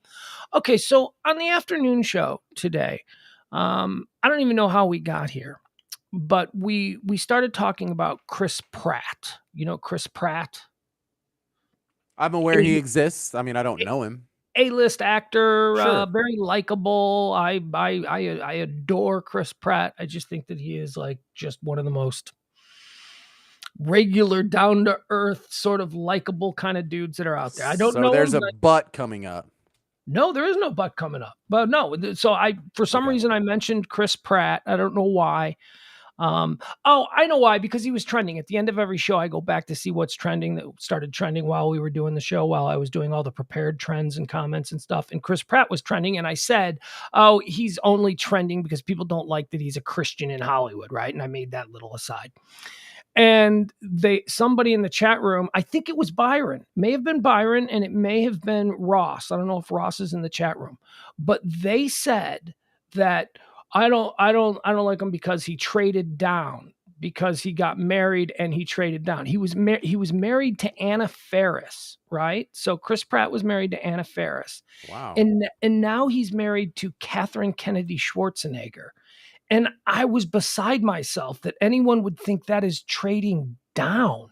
Okay, so on the afternoon show today, I don't even know how we got here, but we started talking about Chris Pratt. You know Chris Pratt, I'm aware he exists. I mean, I don't know him. A-list actor, Sure. very likable. I adore Chris Pratt. I just think that he is like just one of the most regular, down to earth, sort of likable kind of dudes that are out there. I don't So know there's him, a but butt coming up. no, there is no butt coming up. But no, so for some Okay. reason I mentioned Chris Pratt. I don't know why. I know why, because he was trending. At the end of every show, I go back to see what's trending, that started trending while we were doing the show, while I was doing all the prepared trends and comments and stuff. And Chris Pratt was trending, and I said, "Oh, he's only trending because people don't like that he's a Christian in Hollywood," right? And I made that little aside. And somebody in the chat room, I think it was Byron, may have been Byron, and it may have been Ross. I don't know if Ross is in the chat room, but they said that I don't like him because he traded down, because he got married and he traded down. He was married to Anna Faris, right? So Chris Pratt was married to Anna Faris, Wow. and now he's married to Catherine Kennedy Schwarzenegger. And I was beside myself that anyone would think that is trading down.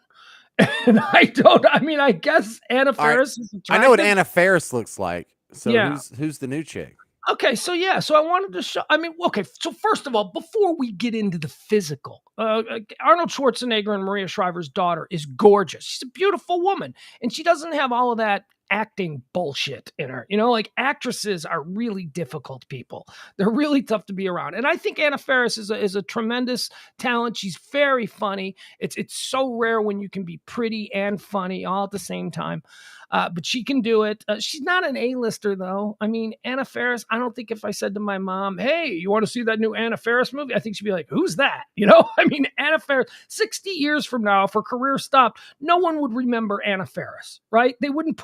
And I mean, I guess Anna All right. Faris is I know what attractive. Anna Faris looks like. So Yeah. who's the new chick? Okay, so yeah, so I wanted to show. I mean, okay, so first of all, before we get into the physical, Arnold Schwarzenegger and Maria Shriver's daughter is gorgeous. She's a beautiful woman, and she doesn't have all of that acting bullshit in her. Like, actresses are really difficult people. They're really tough to be around, and I think Anna Faris is a tremendous talent. She's very funny. It's so rare when you can be pretty and funny all at the same time. But she can do it. She's not an A-lister, though. I mean, Anna Faris, I don't think if I said to my mom, "Hey, you want to see that new Anna Faris movie?" I think she'd be like, "Who's that?" I mean, Anna Faris, 60 years from now, if her career stopped, no one would remember Anna Faris, right? They wouldn't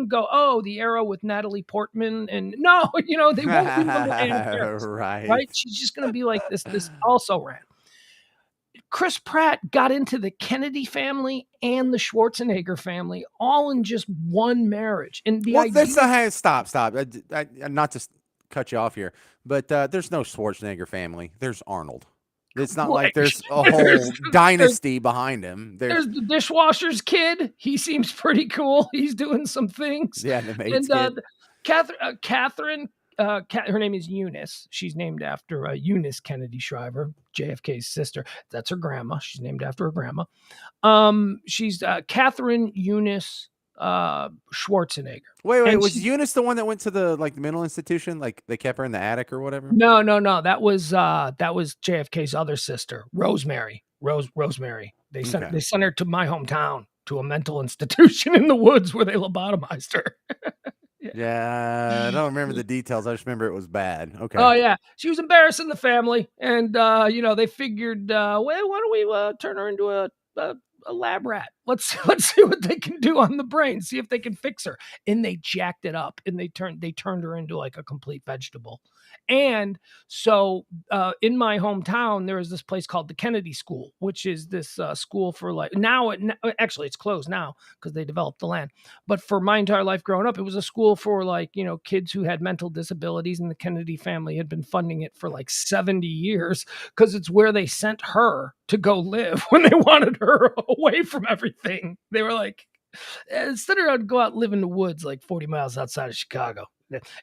go, "Oh, the era with Natalie Portman." And no, they won't remember Anna Faris, Right. right? She's just going to be like this also ran. Chris Pratt got into the Kennedy family and the Schwarzenegger family all in just one marriage. And the Well, idea, stop. Not to cut you off here, but there's no Schwarzenegger family. There's Arnold. It's not like there's a whole dynasty behind him. There's the dishwasher's kid. He seems pretty cool. He's doing some things. Yeah, the maid's kid. Catherine, her name is Eunice. She's named after Eunice Kennedy Shriver, JFK's sister. That's her grandma. She's named after her grandma. She's Catherine Eunice Schwarzenegger. Wait, And was Eunice the one that went to the mental institution? Like they kept her in the attic or whatever? No. That was JFK's other sister, Rosemary. Rosemary. They sent her to my hometown, to a mental institution in the woods where they lobotomized her. Yeah, I don't remember the details. I just remember it was bad. Okay. Oh yeah, she was embarrassing the family, and they figured, well, why don't we turn her into a lab rat? let's see what they can do on the brain. See if they can fix her. And they jacked it up, and they turned her into like a complete vegetable. And so in my hometown, there is this place called the Kennedy School, which is this school for like actually it's closed now because they developed the land. But for my entire life growing up, it was a school for like, kids who had mental disabilities, and the Kennedy family had been funding it for like 70 years because it's where they sent her to go live when they wanted her away from everything. They were like, instead of her go out and live in the woods like 40 miles outside of Chicago.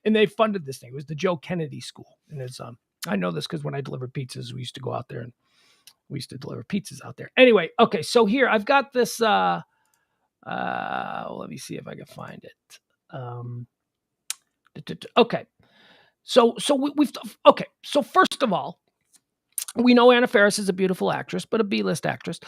And they funded this thing. It was the Joe Kennedy School. And it's I know this because when I delivered pizzas, we used to go out there and we used to deliver pizzas out there. Anyway, okay, so here I've got this let me see if I can find it. Okay. So we've okay. So first of all, we know Anna Faris is a beautiful actress, but a B-list actress.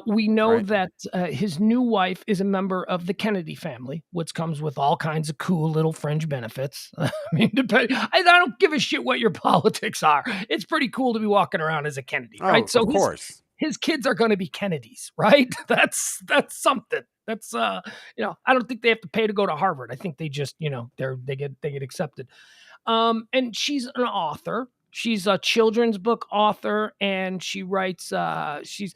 We know that his new wife is a member of the Kennedy family, which comes with all kinds of cool little fringe benefits. I mean, I don't give a shit what your politics are. It's pretty cool to be walking around as a Kennedy, right? So of course, his kids are going to be Kennedys, right? That's something. That's I don't think they have to pay to go to Harvard. I think they just they get accepted. And she's an author. She's a children's book author, and she writes. She's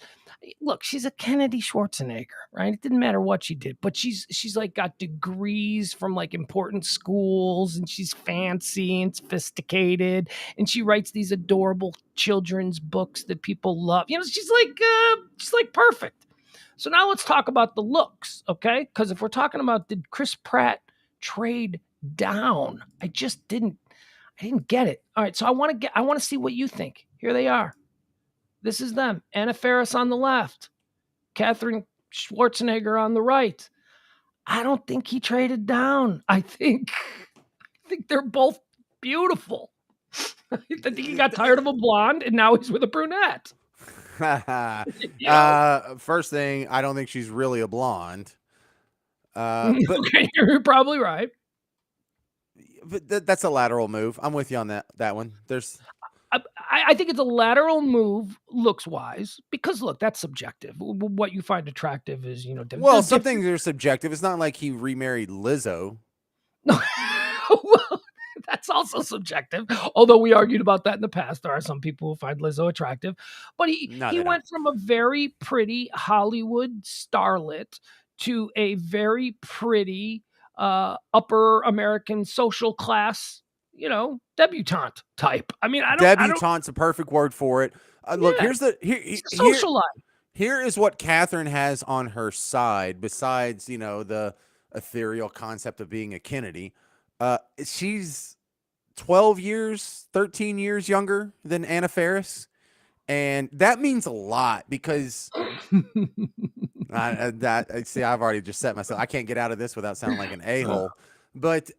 a Kennedy Schwarzenegger, right? It didn't matter what she did, but she's like got degrees from like important schools, and she's fancy and sophisticated, and she writes these adorable children's books that people love. She's like perfect. So now let's talk about the looks, okay? Because if we're talking about did Chris Pratt trade down, I didn't get it. All right, so I want to see what you think. Here they are. This is them. Anna Faris on the left, Katherine Schwarzenegger on the right. I don't think he traded down. I think they're both beautiful. I think he got tired of a blonde, and now he's with a brunette. First thing, I don't think she's really a blonde. But okay, you're probably right. But that's a lateral move. I'm with you on that one. I think it's a lateral move looks wise because look, that's subjective. What you find attractive is, well, some things are subjective. It's not like he remarried Lizzo. No, well, that's also subjective. Although we argued about that in the past. There are some people who find Lizzo attractive, but he went from a very pretty Hollywood starlet to a very pretty upper American social class, debutante type. I mean, debutante's a perfect word for it. Look, here's social life. Here is what Katherine has on her side, besides, the ethereal concept of being a Kennedy. She's 13 years younger than Anna Faris. And that means a lot because I've already just set myself. I can't get out of this without sounding like an a-hole. But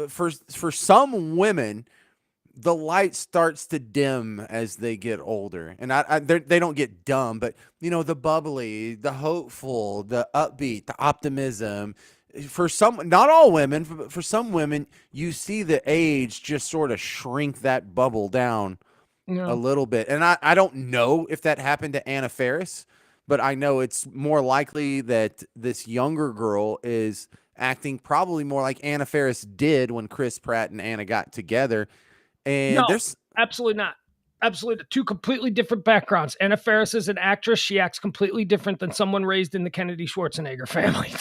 for some women, the light starts to dim as they get older, and they don't get dumb, but the bubbly, the hopeful, the upbeat, the optimism. For some, not all women, but for some women, you see the age just sort of shrink that bubble down a little bit. And I don't know if that happened to Anna Faris, but I know it's more likely that this younger girl is acting probably more like Anna Faris did when Chris Pratt and Anna got together. And there's absolutely not. Absolutely. Two completely different backgrounds. Anna Faris is an actress. She acts completely different than someone raised in the Kennedy Schwarzenegger family.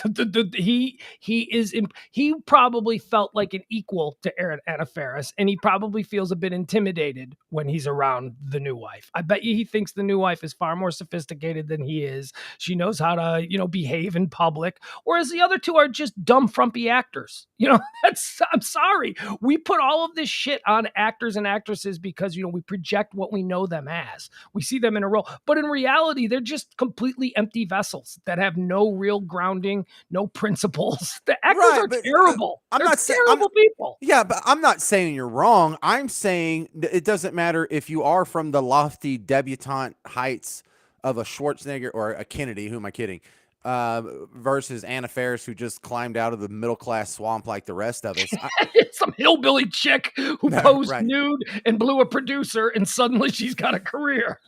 He probably felt like an equal to Anna Faris, and he probably feels a bit intimidated when he's around the new wife. I bet you he thinks the new wife is far more sophisticated than he is. She knows how to, behave in public, whereas the other two are just dumb, frumpy actors. I'm sorry. We put all of this shit on actors and actresses because, we project what we know them as. We see them in a role, but in reality, they're just completely empty vessels that have no real grounding, no principles. The actors are terrible. They're terrible people. Yeah, but I'm not saying you're wrong. I'm saying it doesn't matter if you are from the lofty debutante heights of a Schwarzenegger or a Kennedy. Who am I kidding? Versus Anna Faris, who just climbed out of the middle-class swamp like the rest of us. Some hillbilly chick who posed nude and blew a producer, and suddenly she's got a career.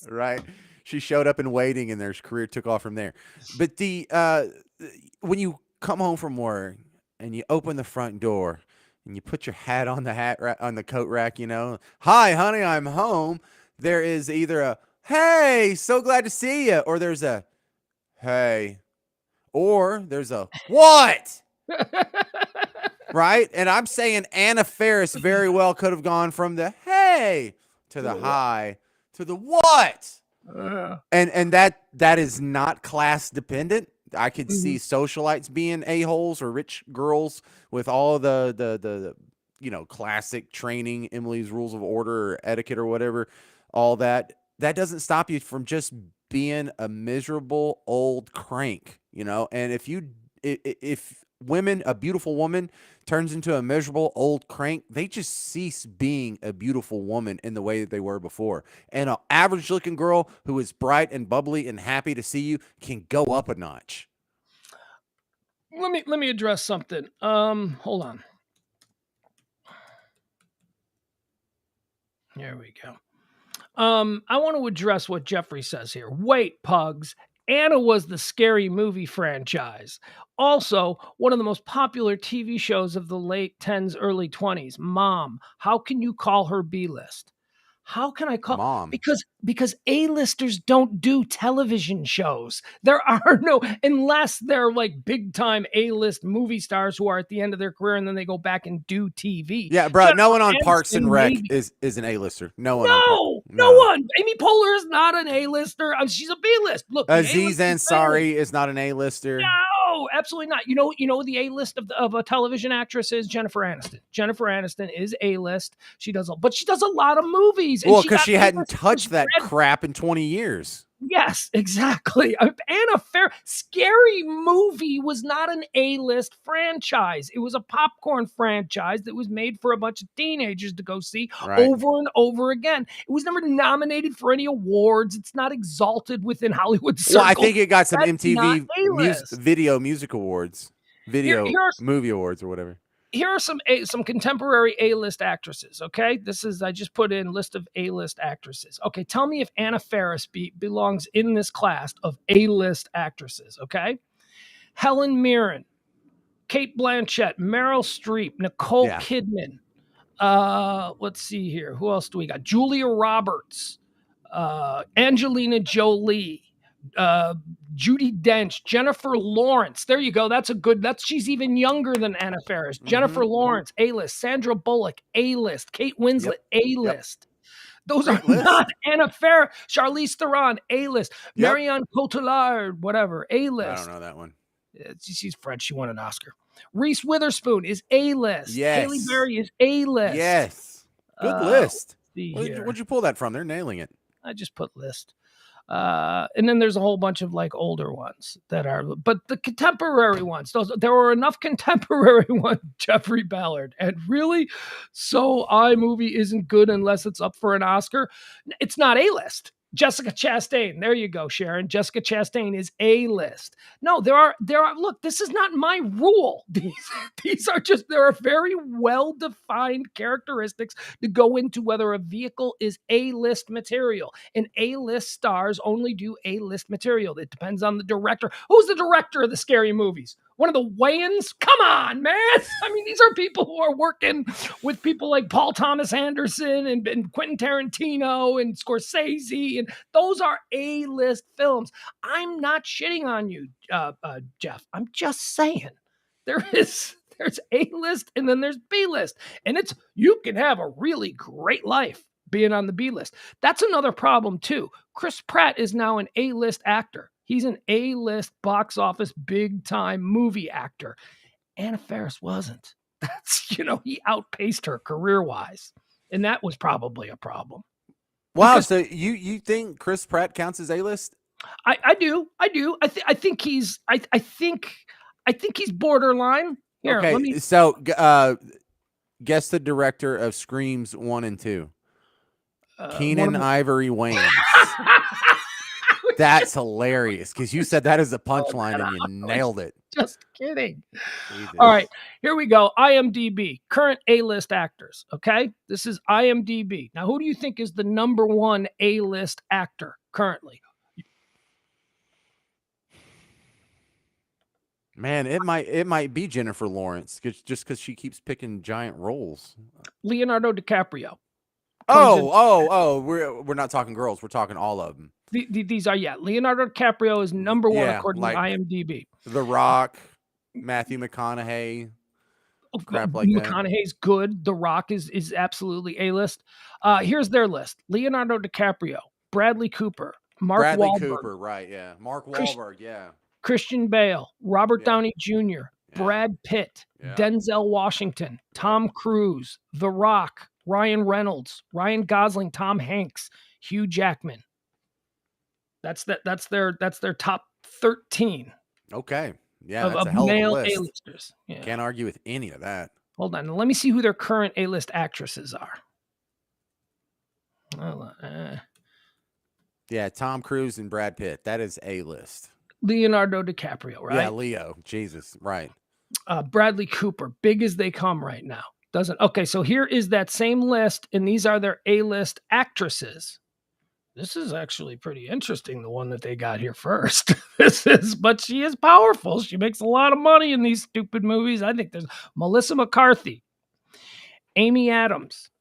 Right. she showed up in waiting, and their career took off from there. But when you come home from work and you open the front door and you put your hat on on the coat rack, hi, honey, I'm home. There is either a hey, so glad to see you, or there's a hey, or there's a what. Right? And I'm saying Anna Faris very well could have gone from the hey to the hi to the what. And that is not class dependent. I could see socialites being a-holes or rich girls with all the classic training, Emily's Rules of Order or etiquette or whatever, all that. That doesn't stop you from just being a miserable old crank, and if a beautiful woman turns into a miserable old crank, they just cease being a beautiful woman in the way that they were before. And an average looking girl who is bright and bubbly and happy to see you can go up a notch. Let me address something. Hold on. There we go. I want to address what Jeffrey says here. Wait, Pugs. Anna was the Scary Movie franchise. Also, one of the most popular TV shows of the late 10s, early 20s. Mom, how can you call her B-list? How can I call Mom? Because A-listers don't do television shows. There are no, unless they're like big time A-list movie stars who are at the end of their career and then they go back and do TV. Yeah, bro. No one on Parks and Rec is an A-lister. No one. No one. Amy Poehler is not an A-lister. She's a B-list. Look, Aziz Ansari is not an A-lister. No, absolutely not. You know the A-list of a television actress is Jennifer Aniston. Jennifer Aniston is A-list. But she does a lot of movies. Well, because she hadn't touched that crap in 20 years. Yes, exactly. Anna Faris, Scary Movie was not an A-list franchise. It was a popcorn franchise that was made for a bunch of teenagers to go see over and over again. It was never nominated for any awards. It's not exalted within Hollywood circles. Well, I think it got some MTV Video Music Awards, Movie Awards or whatever. Here are some contemporary A-list actresses, okay? I just put in list of A-list actresses. Okay, tell me if Anna Faris belongs in this class of A-list actresses, okay? Helen Mirren, Cate Blanchett, Meryl Streep, Nicole Kidman. Let's see here. Who else do we got? Julia Roberts, Angelina Jolie, Judi Dench, Jennifer Lawrence. There you go. She's even younger than Anna Faris. Jennifer Lawrence, A-list. Sandra Bullock, A-list. Kate Winslet, A-list. Those are not Anna Faris. Charlize Theron, A-list. Marion Cotillard, whatever, A-list. I don't know that one. She's French. She won an Oscar. Reese Witherspoon is A-list. Yes. Haley Berry is A-list. Yes. Good list. Where'd you pull that from? They're nailing it. I just put list. And then there's a whole bunch of like older ones but the contemporary ones, there were enough contemporary ones, Jeffrey Ballard. And really, so iMovie isn't good unless it's up for an Oscar. It's not A-list. Jessica Chastain. There you go, Sharon. Jessica Chastain is A-list. No, there are, look, this is not my rule. These are just, there are very well-defined characteristics to go into whether a vehicle is A-list material. And A-list stars only do A-list material. It depends on the director. Who's the director of the Scary Movies? One of the Wayans? Come on, man. I mean, these are people who are working with people like Paul Thomas Anderson and Quentin Tarantino and Scorsese. And those are A-list films. I'm not shitting on you, Jeff. I'm just saying there's A-list and then there's B-list. And you can have a really great life being on the B-list. That's another problem too. Chris Pratt is now an A-list actor. He's an A-list box office big time movie actor. Anna Faris wasn't. That's, he outpaced her career-wise. And that was probably a problem. Wow, so you think Chris Pratt counts as A-list? I do. I think he's borderline. Here, okay, so guess the director of Screams 1 and 2. Keenan Ivory Wayans. That's hilarious because you said that as a punchline and you nailed it. Just kidding. Jesus. All right, here we go. IMDb, current A-list actors. Okay, this is IMDb. Now, who do you think is the number one A-list actor currently? Man, it might be Jennifer Lawrence just because she keeps picking giant roles. Leonardo DiCaprio. We're not talking girls. We're talking all of them. These are, Leonardo DiCaprio is number one according to like IMDb. The Rock, Matthew McConaughey, crap like that. McConaughey's good. The Rock is absolutely A-list. Here's their list: Leonardo DiCaprio, Bradley Cooper, Mark Wahlberg, right? Yeah, Mark Wahlberg, Christian Bale, Robert Downey Jr., Brad Pitt, Denzel Washington, Tom Cruise, The Rock, Ryan Reynolds, Ryan Gosling, Tom Hanks, Hugh Jackman. That's their top 13. Okay. Yeah, that's a hell of a list. A-listers. Yeah. Can't argue with any of that. Hold on. Let me see who their current A-list actresses are. Yeah, Tom Cruise and Brad Pitt. That is A-list. Leonardo DiCaprio, right? Yeah, Leo. Jesus, right. Bradley Cooper, big as they come right now. Okay, so here is that same list, and these are their A-list actresses. This is actually pretty interesting, the one that they got here first. But she is powerful. She makes a lot of money in these stupid movies. I think there's Melissa McCarthy, Amy Adams,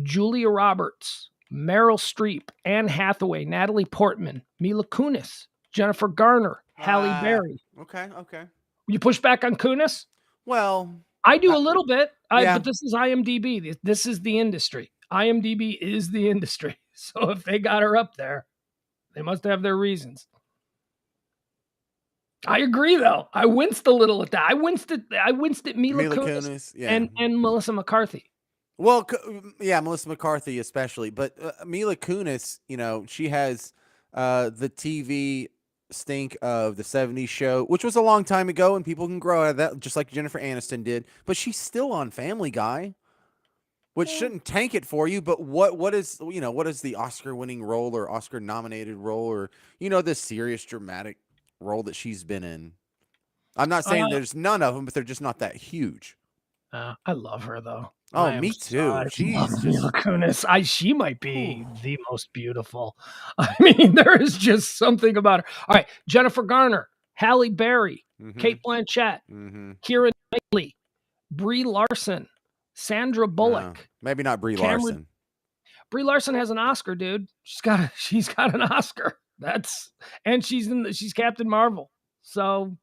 Julia Roberts, Meryl Streep, Anne Hathaway, Natalie Portman, Mila Kunis, Jennifer Garner, Halle Berry. Okay. You push back on Kunis? Well, I do a little bit, but this is IMDb. This is the industry. IMDb is the industry. So if they got her up there, they must have their reasons. I agree, though. I winced a little at that. I winced at Mila Kunis and Melissa McCarthy. Well, Melissa McCarthy especially, but Mila Kunis, she has the TV stink of the 70s show, which was a long time ago, and people can grow out of that, just like Jennifer Aniston did. But she's still on Family Guy, which shouldn't tank it for you. But what is the Oscar-winning role or Oscar-nominated role or this serious dramatic role that she's been in? I'm not saying there's none of them, but they're just not that huge. I love her though. Oh, me too. She's Mila Kunis. She might be the most beautiful. I mean, there is just something about her. All right, Jennifer Garner, Halle Berry, Cate Blanchett, Keira Knightley, Brie Larson, Sandra Bullock. Maybe not Brie Larson. Brie Larson has an Oscar, dude. She's got an Oscar. And she's Captain Marvel. So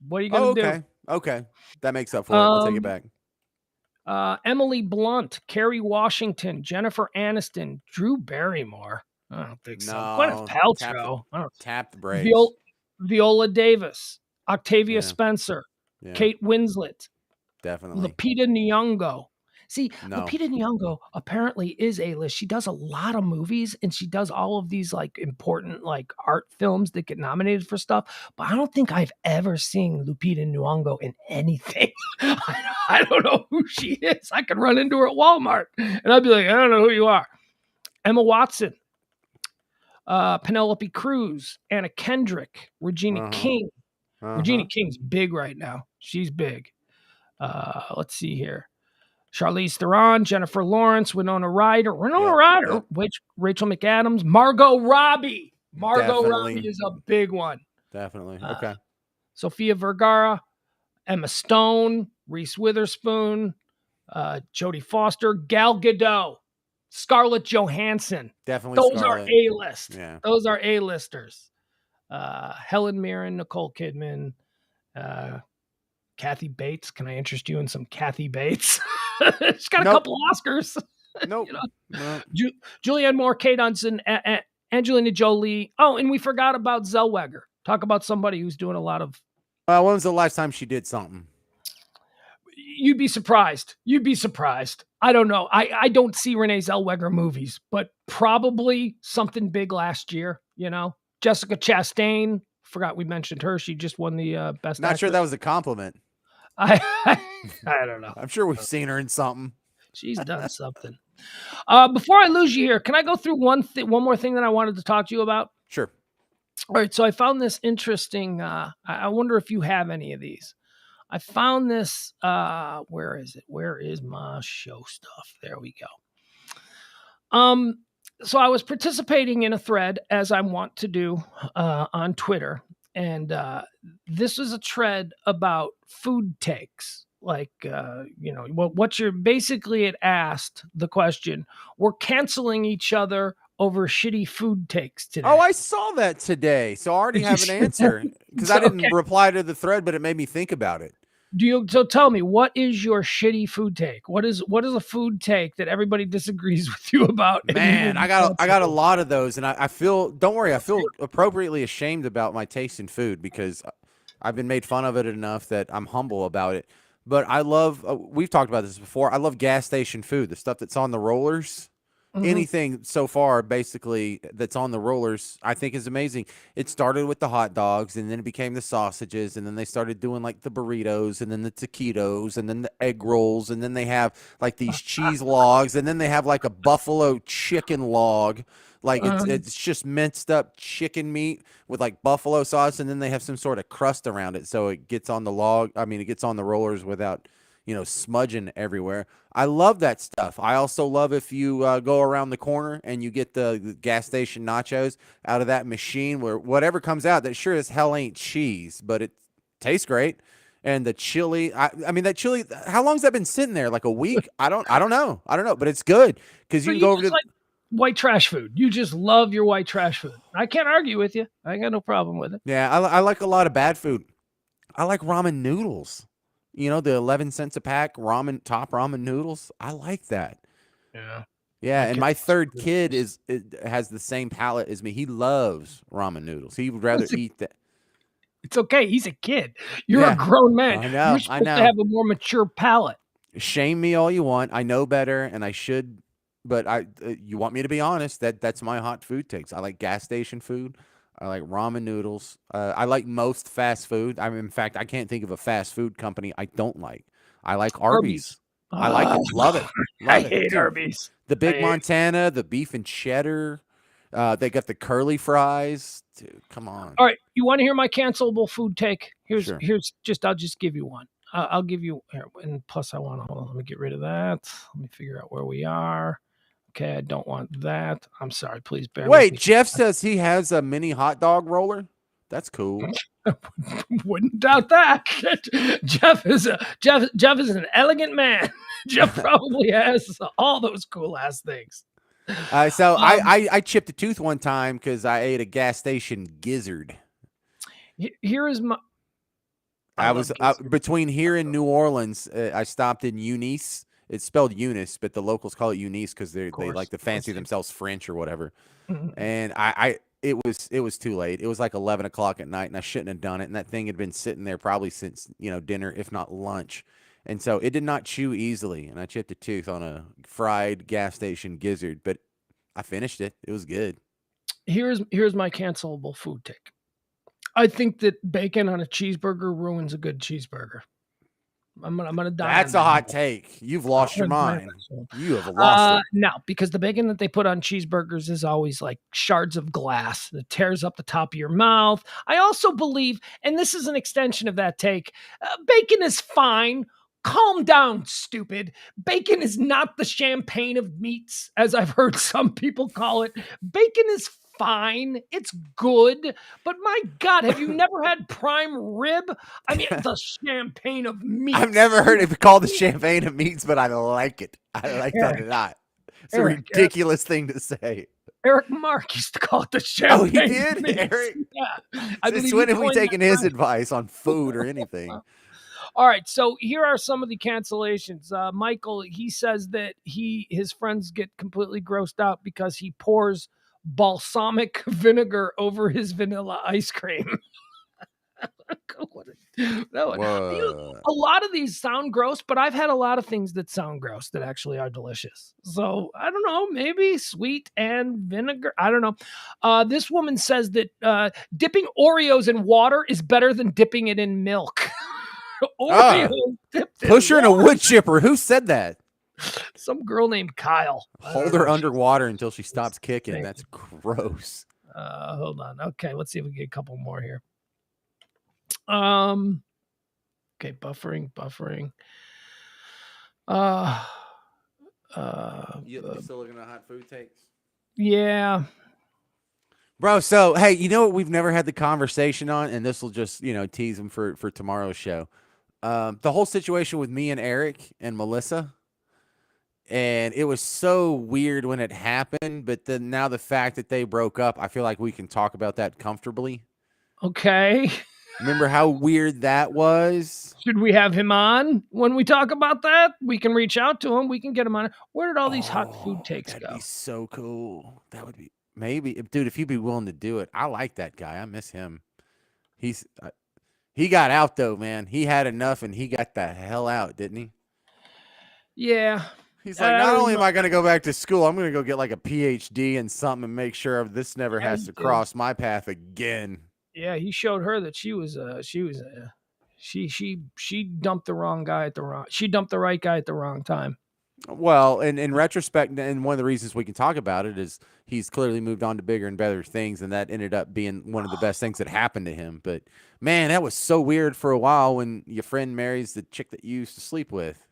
what are you gonna do? Okay, that makes up for it. I'll take it back. Emily Blunt, Kerry Washington, Jennifer Aniston, Drew Barrymore. I don't think so. Gwyneth Paltrow. Tap the brakes. Viola Davis, Octavia Spencer, Kate Winslet, definitely. Lupita Nyong'o. See, Lupita Nyong'o apparently is A-list. She does a lot of movies, and she does all of these like important like art films that get nominated for stuff. But I don't think I've ever seen Lupita Nyong'o in anything. I don't know who she is. I could run into her at Walmart, and I'd be like, I don't know who you are. Emma Watson, Penelope Cruz, Anna Kendrick, Regina King. Regina King's big right now. She's big. Let's see here. Charlize Theron, Jennifer Lawrence, Winona Ryder, which Rachel McAdams, Margot Robbie. Robbie is a big one. Definitely. Okay. Sofia Vergara, Emma Stone, Reese Witherspoon, Jodie Foster, Gal Gadot, Scarlett Johansson. Definitely. Those are A-list. Yeah. Those are A-listers. Helen Mirren, Nicole Kidman, Kathy Bates. Can I interest you in some Kathy Bates? She's got a couple Oscars. Nope. Julianne Moore, Kate Hudson, Angelina Jolie. Oh, and we forgot about Zellweger. Talk about somebody who's doing a lot of. When was the last time she did something? You'd be surprised. I don't know. I don't see Renee Zellweger movies, but probably something big last year. Jessica Chastain. Forgot we mentioned her. She just won the best. Not sure that was a compliment. I don't know. I'm sure we've seen her in something. She's done something. Before I lose you here, can I go through one more thing that I wanted to talk to you about? Sure. All right. So I found this interesting. I wonder if you have any of these. I found this. Where is it? Where is my show stuff? There we go. So I was participating in a thread, as I want to do on Twitter, And this was a thread about food takes. Like, what's your basically it asked the question, we're canceling each other over shitty food takes today. Oh, I saw that today. So I already have an answer because I didn't reply to the thread, but it made me think about it. So tell me, what is your shitty food take? What is a food take that everybody disagrees with you about? Man, I got a lot of those, and I feel, don't worry, I feel appropriately ashamed about my taste in food because I've been made fun of it enough that I'm humble about it. But I love, we've talked about this before, I love gas station food, the stuff that's on the rollers. Anything so far, basically, that's on the rollers, I think is amazing. It started with the hot dogs, and then it became the sausages, and then they started doing like the burritos, and then the taquitos, and then the egg rolls, and then they have like these cheese logs, and then they have like a buffalo chicken log. Like it's just minced up chicken meat with like buffalo sauce, and then they have some sort of crust around it, so it gets on the log. I mean, it gets on the rollers without, smudging everywhere. I love that stuff. I also love if you go around the corner and you get the gas station nachos out of that machine where whatever comes out, that sure as hell ain't cheese, but it tastes great. And the chili, I mean, that chili, how long's that been sitting there? Like a week? I don't know, but it's good because you can go over to white trash food. You just love your white trash food. I can't argue with you. I got no problem with it. Yeah, I like a lot of bad food. I like ramen noodles. The 11 cents a pack top ramen noodles. I like that. Yeah. Yeah, and my third kid has the same palate as me. He loves ramen noodles. He would rather eat that. It's okay. He's a kid. You're a grown man. I know. You're supposed to have a more mature palate. Shame me all you want. I know better, and I should. But you want me to be honest? That's my hot food takes. I like gas station food. I like ramen noodles. I like most fast food. In fact, I can't think of a fast food company I don't like. I like Arby's. I like it. Love it. I hate Arby's. The Big Montana, the beef and cheddar. They got the curly fries. Dude, come on. All right. You want to hear my cancelable food take? I'll just give you one. I'll give you here. And plus hold on. Let me get rid of that. Let me figure out where we are. Okay, I don't want that. I'm sorry. Please bear with me. Wait, Jeff says he has a mini hot dog roller. That's cool. Wouldn't doubt that. Jeff is an elegant man. Jeff probably has all those cool ass things. So I chipped a tooth one time because I ate a gas station gizzard. Here is my. I was between here and New Orleans. I stopped in Eunice. It's spelled Eunice, but the locals call it Eunice because they like to fancy themselves French or whatever. And it was too late. It was like 11 o'clock at night, and I shouldn't have done it. And that thing had been sitting there probably since dinner, if not lunch. And so it did not chew easily, and I chipped a tooth on a fried gas station gizzard, but I finished it. It was good. Here's my cancelable food take. I think that bacon on a cheeseburger ruins a good cheeseburger. I'm gonna die. That's a hot take. You've lost your mind. You have lost it. No, because the bacon that they put on cheeseburgers is always like shards of glass that tears up the top of your mouth. I also believe, and this is an extension of that take, bacon is fine. Calm down, stupid. Bacon is not the champagne of meats, as I've heard some people call it. Bacon is fine. It's good. But my God, have you never had prime rib? I mean, the champagne of meats. I've never heard it called the champagne of meats, but I like it. I like that a lot. It's a ridiculous thing to say. Eric Mark used to call it the champagne. Oh, he did? Eric? Yeah. Since when have we taken his advice on food or anything? All right, so here are some of the cancellations. Michael, he says that his friends get completely grossed out because he pours balsamic vinegar over his vanilla ice cream. A lot of these sound gross, but I've had a lot of things that sound gross that actually are delicious. So I don't know, maybe sweet and vinegar. I don't know. This woman says that dipping Oreos in water is better than dipping it in milk. Push her in a wood chipper. Who said that? Some girl named Kyle. Hold her underwater until she stops kicking. That's gross. Hold on. Okay, let's see if we get a couple more here. Okay, buffering. You still looking at hot food takes? Yeah. Bro, so hey, you know what we've never had the conversation on, and this will just, tease him for tomorrow's show. The whole situation with me and Eric and Melissa, and it was so weird when it happened, but then now the fact that they broke up, I feel like we can talk about that comfortably. Okay. Remember how weird that was? Should we have him on when we talk about that? We can reach out to him. We can get him on. Where did all these hot food takes That'd go? be so cool. That would be maybe, dude. If you'd be willing to do it, I like that guy. I miss him. He's he got out though, man. He had enough, and he got the hell out, didn't he? Yeah. He's like, not only am I going to go back to school, I'm going to go get like a PhD in something and make sure this never has to cross my path again. Yeah, he showed her that she dumped the wrong guy she dumped the right guy at the wrong time. Well, and in retrospect, and one of the reasons we can talk about it is he's clearly moved on to bigger and better things, and that ended up being one of the best things that happened to him. But man, that was so weird for a while when your friend marries the chick that you used to sleep with.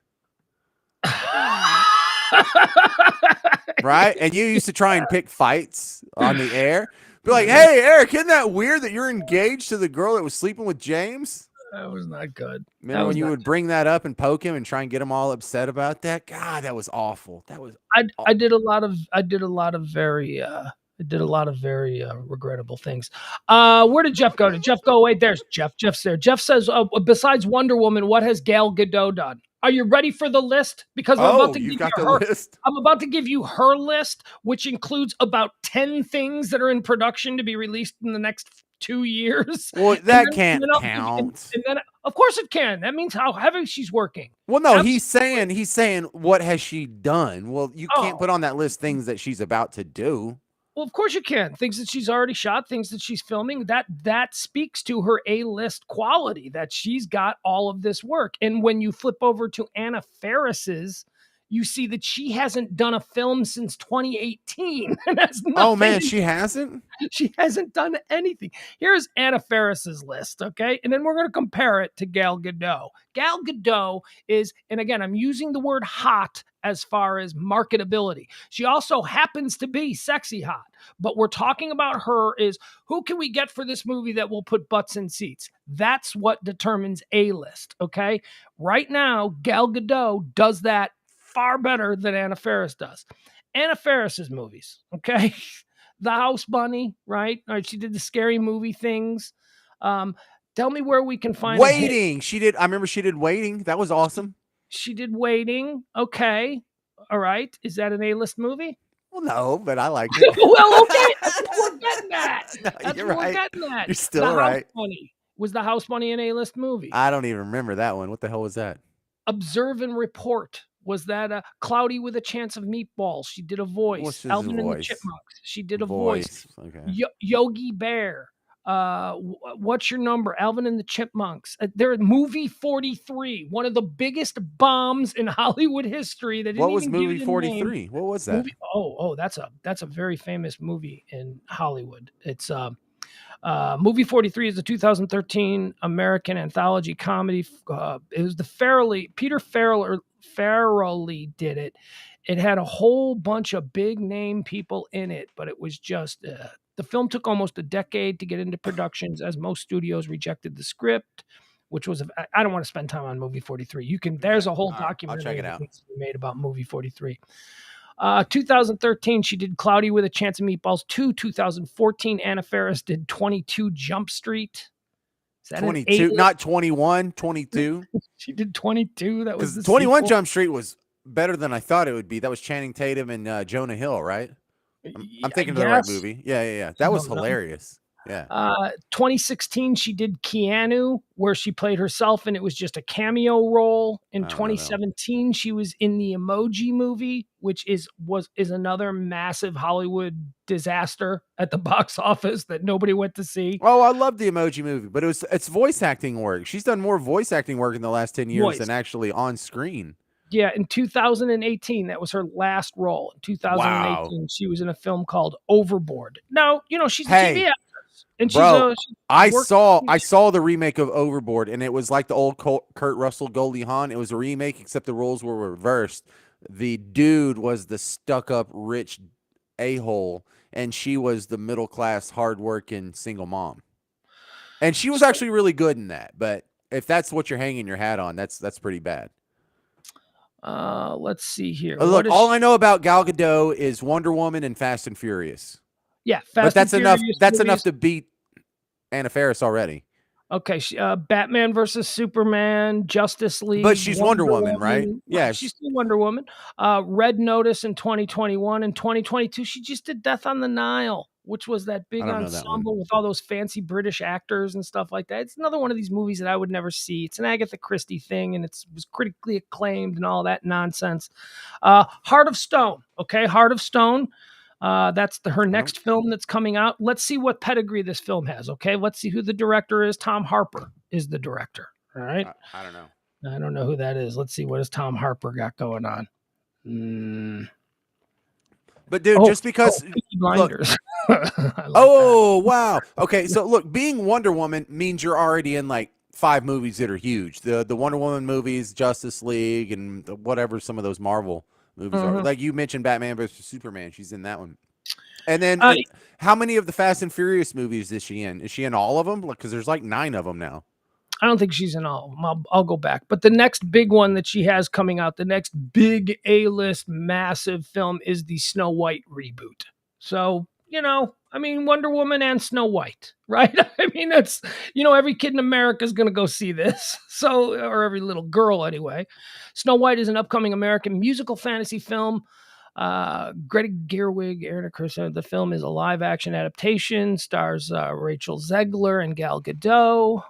Right? And you used to try and pick fights on the air. Be like, hey, Eric, isn't that weird that you're engaged to the girl that was sleeping with James? That was not good. Remember when you would bring that up and poke him and try and get him all upset about that? God, that was awful. That was I did a lot of very regrettable things. Where did Jeff go? Did Jeff go? Wait, there's Jeff. Jeff's there. Jeff says, besides Wonder Woman, what has Gal Gadot done? Are you ready for the list? Because I'm about to give you her list. I'm about to give you her list, which includes about 10 things that are in production to be released in the next 2 years. Well, that can't count. And then, of course, it can. That means how heavy she's working. Well, no, he's saying, what has she done? Well, you can't put on that list things that she's about to do. Well, of course you can. Things that she's already shot, things that she's filming, that speaks to her A-list quality, that she's got all of this work. And when you flip over to Anna Faris's, you see that she hasn't done a film since 2018. Oh, man, she hasn't? She hasn't done anything. Here's Anna Faris's list, okay? And then we're going to compare it to Gal Gadot. Gal Gadot is, and again, I'm using the word hot as far as marketability. She also happens to be sexy hot. But we're talking about her is, who can we get for this movie that will put butts in seats? That's what determines A-list, okay? Right now, Gal Gadot does that far better than Anna Faris does. Anna Faris's movies, okay? The House Bunny, right? All right, she did the Scary Movie things. Tell me where we can find Waiting. She did. I remember she did Waiting. That was awesome. She did Waiting. Okay. All right. Is that an A-list movie? Well, no, but I like it. Well, okay. That's what we're getting at. No, you're right. We're getting at. You're still right. Was The House Bunny an A-list movie? I don't even remember that one. What the hell was that? Observe and Report. Was that Cloudy with a Chance of Meatballs? She did a voice. Alvin and the Chipmunks. She did a voice. Okay. Yogi Bear. What's Your Number? Alvin and the Chipmunks. They're movie 43, one of the biggest bombs in Hollywood history. What was movie 43? What was that? That's a very famous movie in Hollywood. It's movie 43 is a 2013 American anthology comedy. It was Peter Farrelly did it. It had a whole bunch of big name people in it, but it was just the film took almost a decade to get into productions as most studios rejected the script, which was I don't want to spend time on movie 43. There's a whole documentary that needs to be made about movie 43. 2013, she did Cloudy with a Chance of Meatballs 2. 2014, Anna Faris did 22 Jump Street. Is that 22, not 21, 22? She did 22. That was 21 Jump Street was better than I thought it would be. That was Channing Tatum and Jonah Hill, right? I'm thinking of the right movie. Yeah. That was hilarious. Yeah. 2016, she did Keanu, where she played herself, and it was just a cameo role. In 2017, she was in the Emoji Movie, which is another massive Hollywood disaster at the box office that nobody went to see. Oh, I love the Emoji Movie, but it's voice acting work. She's done more voice acting work in the last 10 years than actually on screen. Yeah, in 2018, that was her last role. In 2018, She was in a film called Overboard. Now, she's a TV actress. And I saw the remake of Overboard, and it was like the old Kurt Russell Goldie Hawn. It was a remake, except the roles were reversed. The dude was the stuck-up rich a-hole, and she was the middle-class, hardworking single mom. And she was actually really good in that. But if that's what you're hanging your hat on, that's pretty bad. Let's see here. Look, all I know about Gal Gadot is Wonder Woman and Fast and Furious. Yeah, but that's and enough. Furious That's movies. enough to beat Anna Faris already. Okay, Batman versus Superman, Justice League. But she's Wonder Woman, right? Yeah, she's still Wonder Woman. Red Notice in 2021 and 2022. She just did Death on the Nile, which was that big ensemble with all those fancy British actors and stuff like that. It's another one of these movies that I would never see. It's an Agatha Christie thing, and it was critically acclaimed and all that nonsense. Heart of Stone. Okay, Heart of Stone. That's her next film that's coming out. Let's see what pedigree this film has. Okay, let's see who the director is. Tom Harper is the director. All right. I don't know. I don't know who that is. Let's see what has Tom Harper got going on. But dude, just because Blinders. Wow. Okay, so look, being Wonder Woman means you're already in like 5 movies that are huge. The Wonder Woman movies, Justice League, and whatever some of those Marvel movies are. Like you mentioned Batman versus Superman. She's in that one. And then how many of the Fast and Furious movies is she in? Is she in all of them? Because there's like 9 of them now. I don't think she's in all of them. I'll go back. But the next big one that she has coming out, the next big A-list massive film is the Snow White reboot. So, I mean, Wonder Woman and Snow White, right? I mean, that's, every kid in America is going to go see this. So, or every little girl anyway. Snow White is an upcoming American musical fantasy film. Greta Gerwig, Aaron Kirsten. The film is a live-action adaptation, stars Rachel Zegler and Gal Gadot.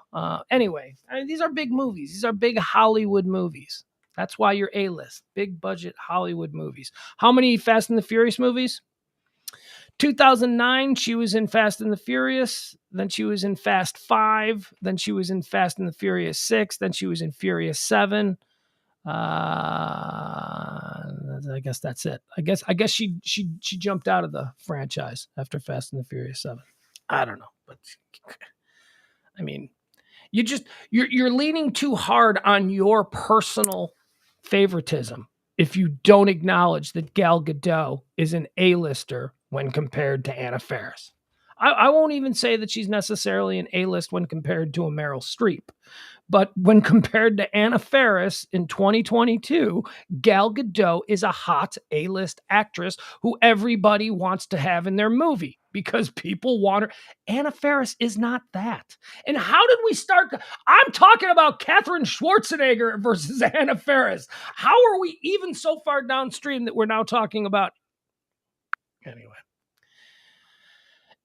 Anyway, these are big movies. These are big Hollywood movies. That's why you're A-list. Big budget Hollywood movies. How many Fast and the Furious movies? 2009, she was in Fast and the Furious. Then she was in Fast 5. Then she was in Fast and the Furious 6. Then she was in Furious 7. I guess that's it. I guess she jumped out of the franchise after Fast and the Furious 7. I don't know, but I mean, you're leaning too hard on your personal favoritism if you don't acknowledge that Gal Gadot is an A-lister when compared to Anna Faris. I won't even say that she's necessarily an A-list when compared to a Meryl Streep. But when compared to Anna Faris in 2022, Gal Gadot is a hot A-list actress who everybody wants to have in their movie because people want her. Anna Faris is not that. And how did we start? I'm talking about Katherine Schwarzenegger versus Anna Faris. How are we even so far downstream that we're now talking about? Anyway.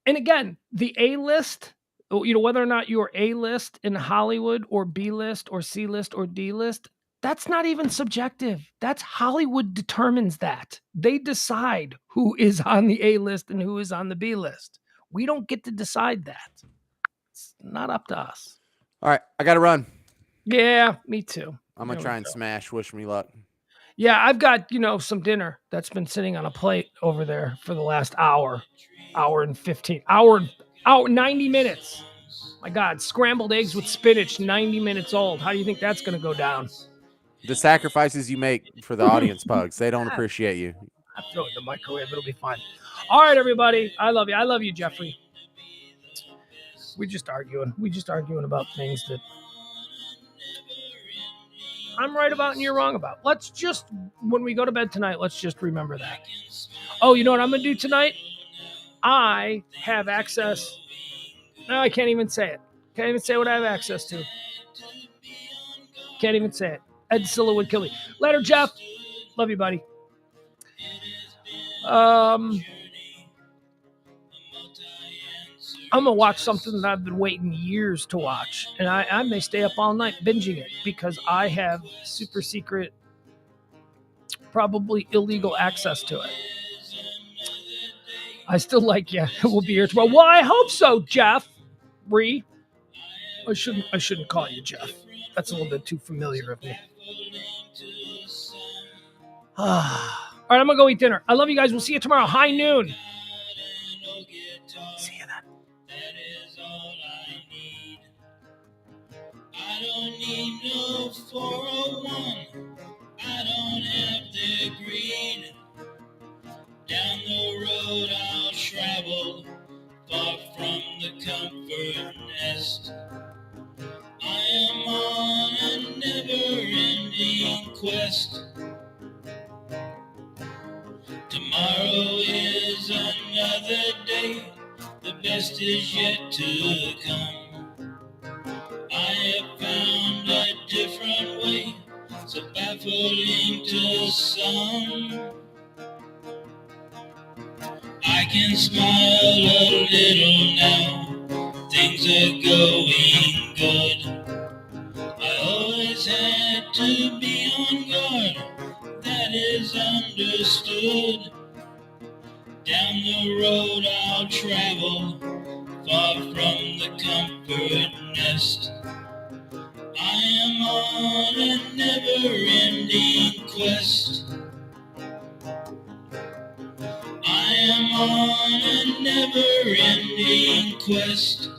And again, the A-list, whether or not you're A-list in Hollywood or B-list or C-list or D-list, that's not even subjective. That's Hollywood determines that. They decide who is on the A-list and who is on the B-list. We don't get to decide that. It's not up to us. All right, I got to run. Yeah, me too. I'm going to try and smash Wish Me Luck. Yeah, I've got, some dinner that's been sitting on a plate over there for the last hour and 90 minutes. My God, scrambled eggs with spinach, 90 minutes old. How do you think that's going to go down? The sacrifices you make for the audience, Pugs, they don't appreciate you. I'll throw it in the microwave. It'll be fine. All right, everybody. I love you. I love you, Jeffrey. We're just arguing. About things that I'm right about and you're wrong about. Let's just, when we go to bed tonight, let's just remember that. Oh, you know what I'm going to do tonight? I have access. No, I can't even say it. Can't even say what I have access to. Can't even say it. Ed Silla would kill me. Later, Jeff. Love you, buddy. I'm going to watch something that I've been waiting years to watch. And I may stay up all night binging it because I have super secret, probably illegal access to it. I still like you. We'll be here tomorrow. Well, I hope so, Jeff. Brie. I shouldn't call you Jeff. That's a little bit too familiar of me. All right, I'm going to go eat dinner. I love you guys. We'll see you tomorrow. High noon. See you then. I don't need no 401. I don't have the green. Down the road. Tomorrow is another day. The best is yet to come. I have found a different way, so baffling to some. I can smile a little now, things are going good. I always had to be on guard, that is understood. Down the road I'll travel, far from the comfort nest. I am on a never-ending quest. I am on a never-ending quest.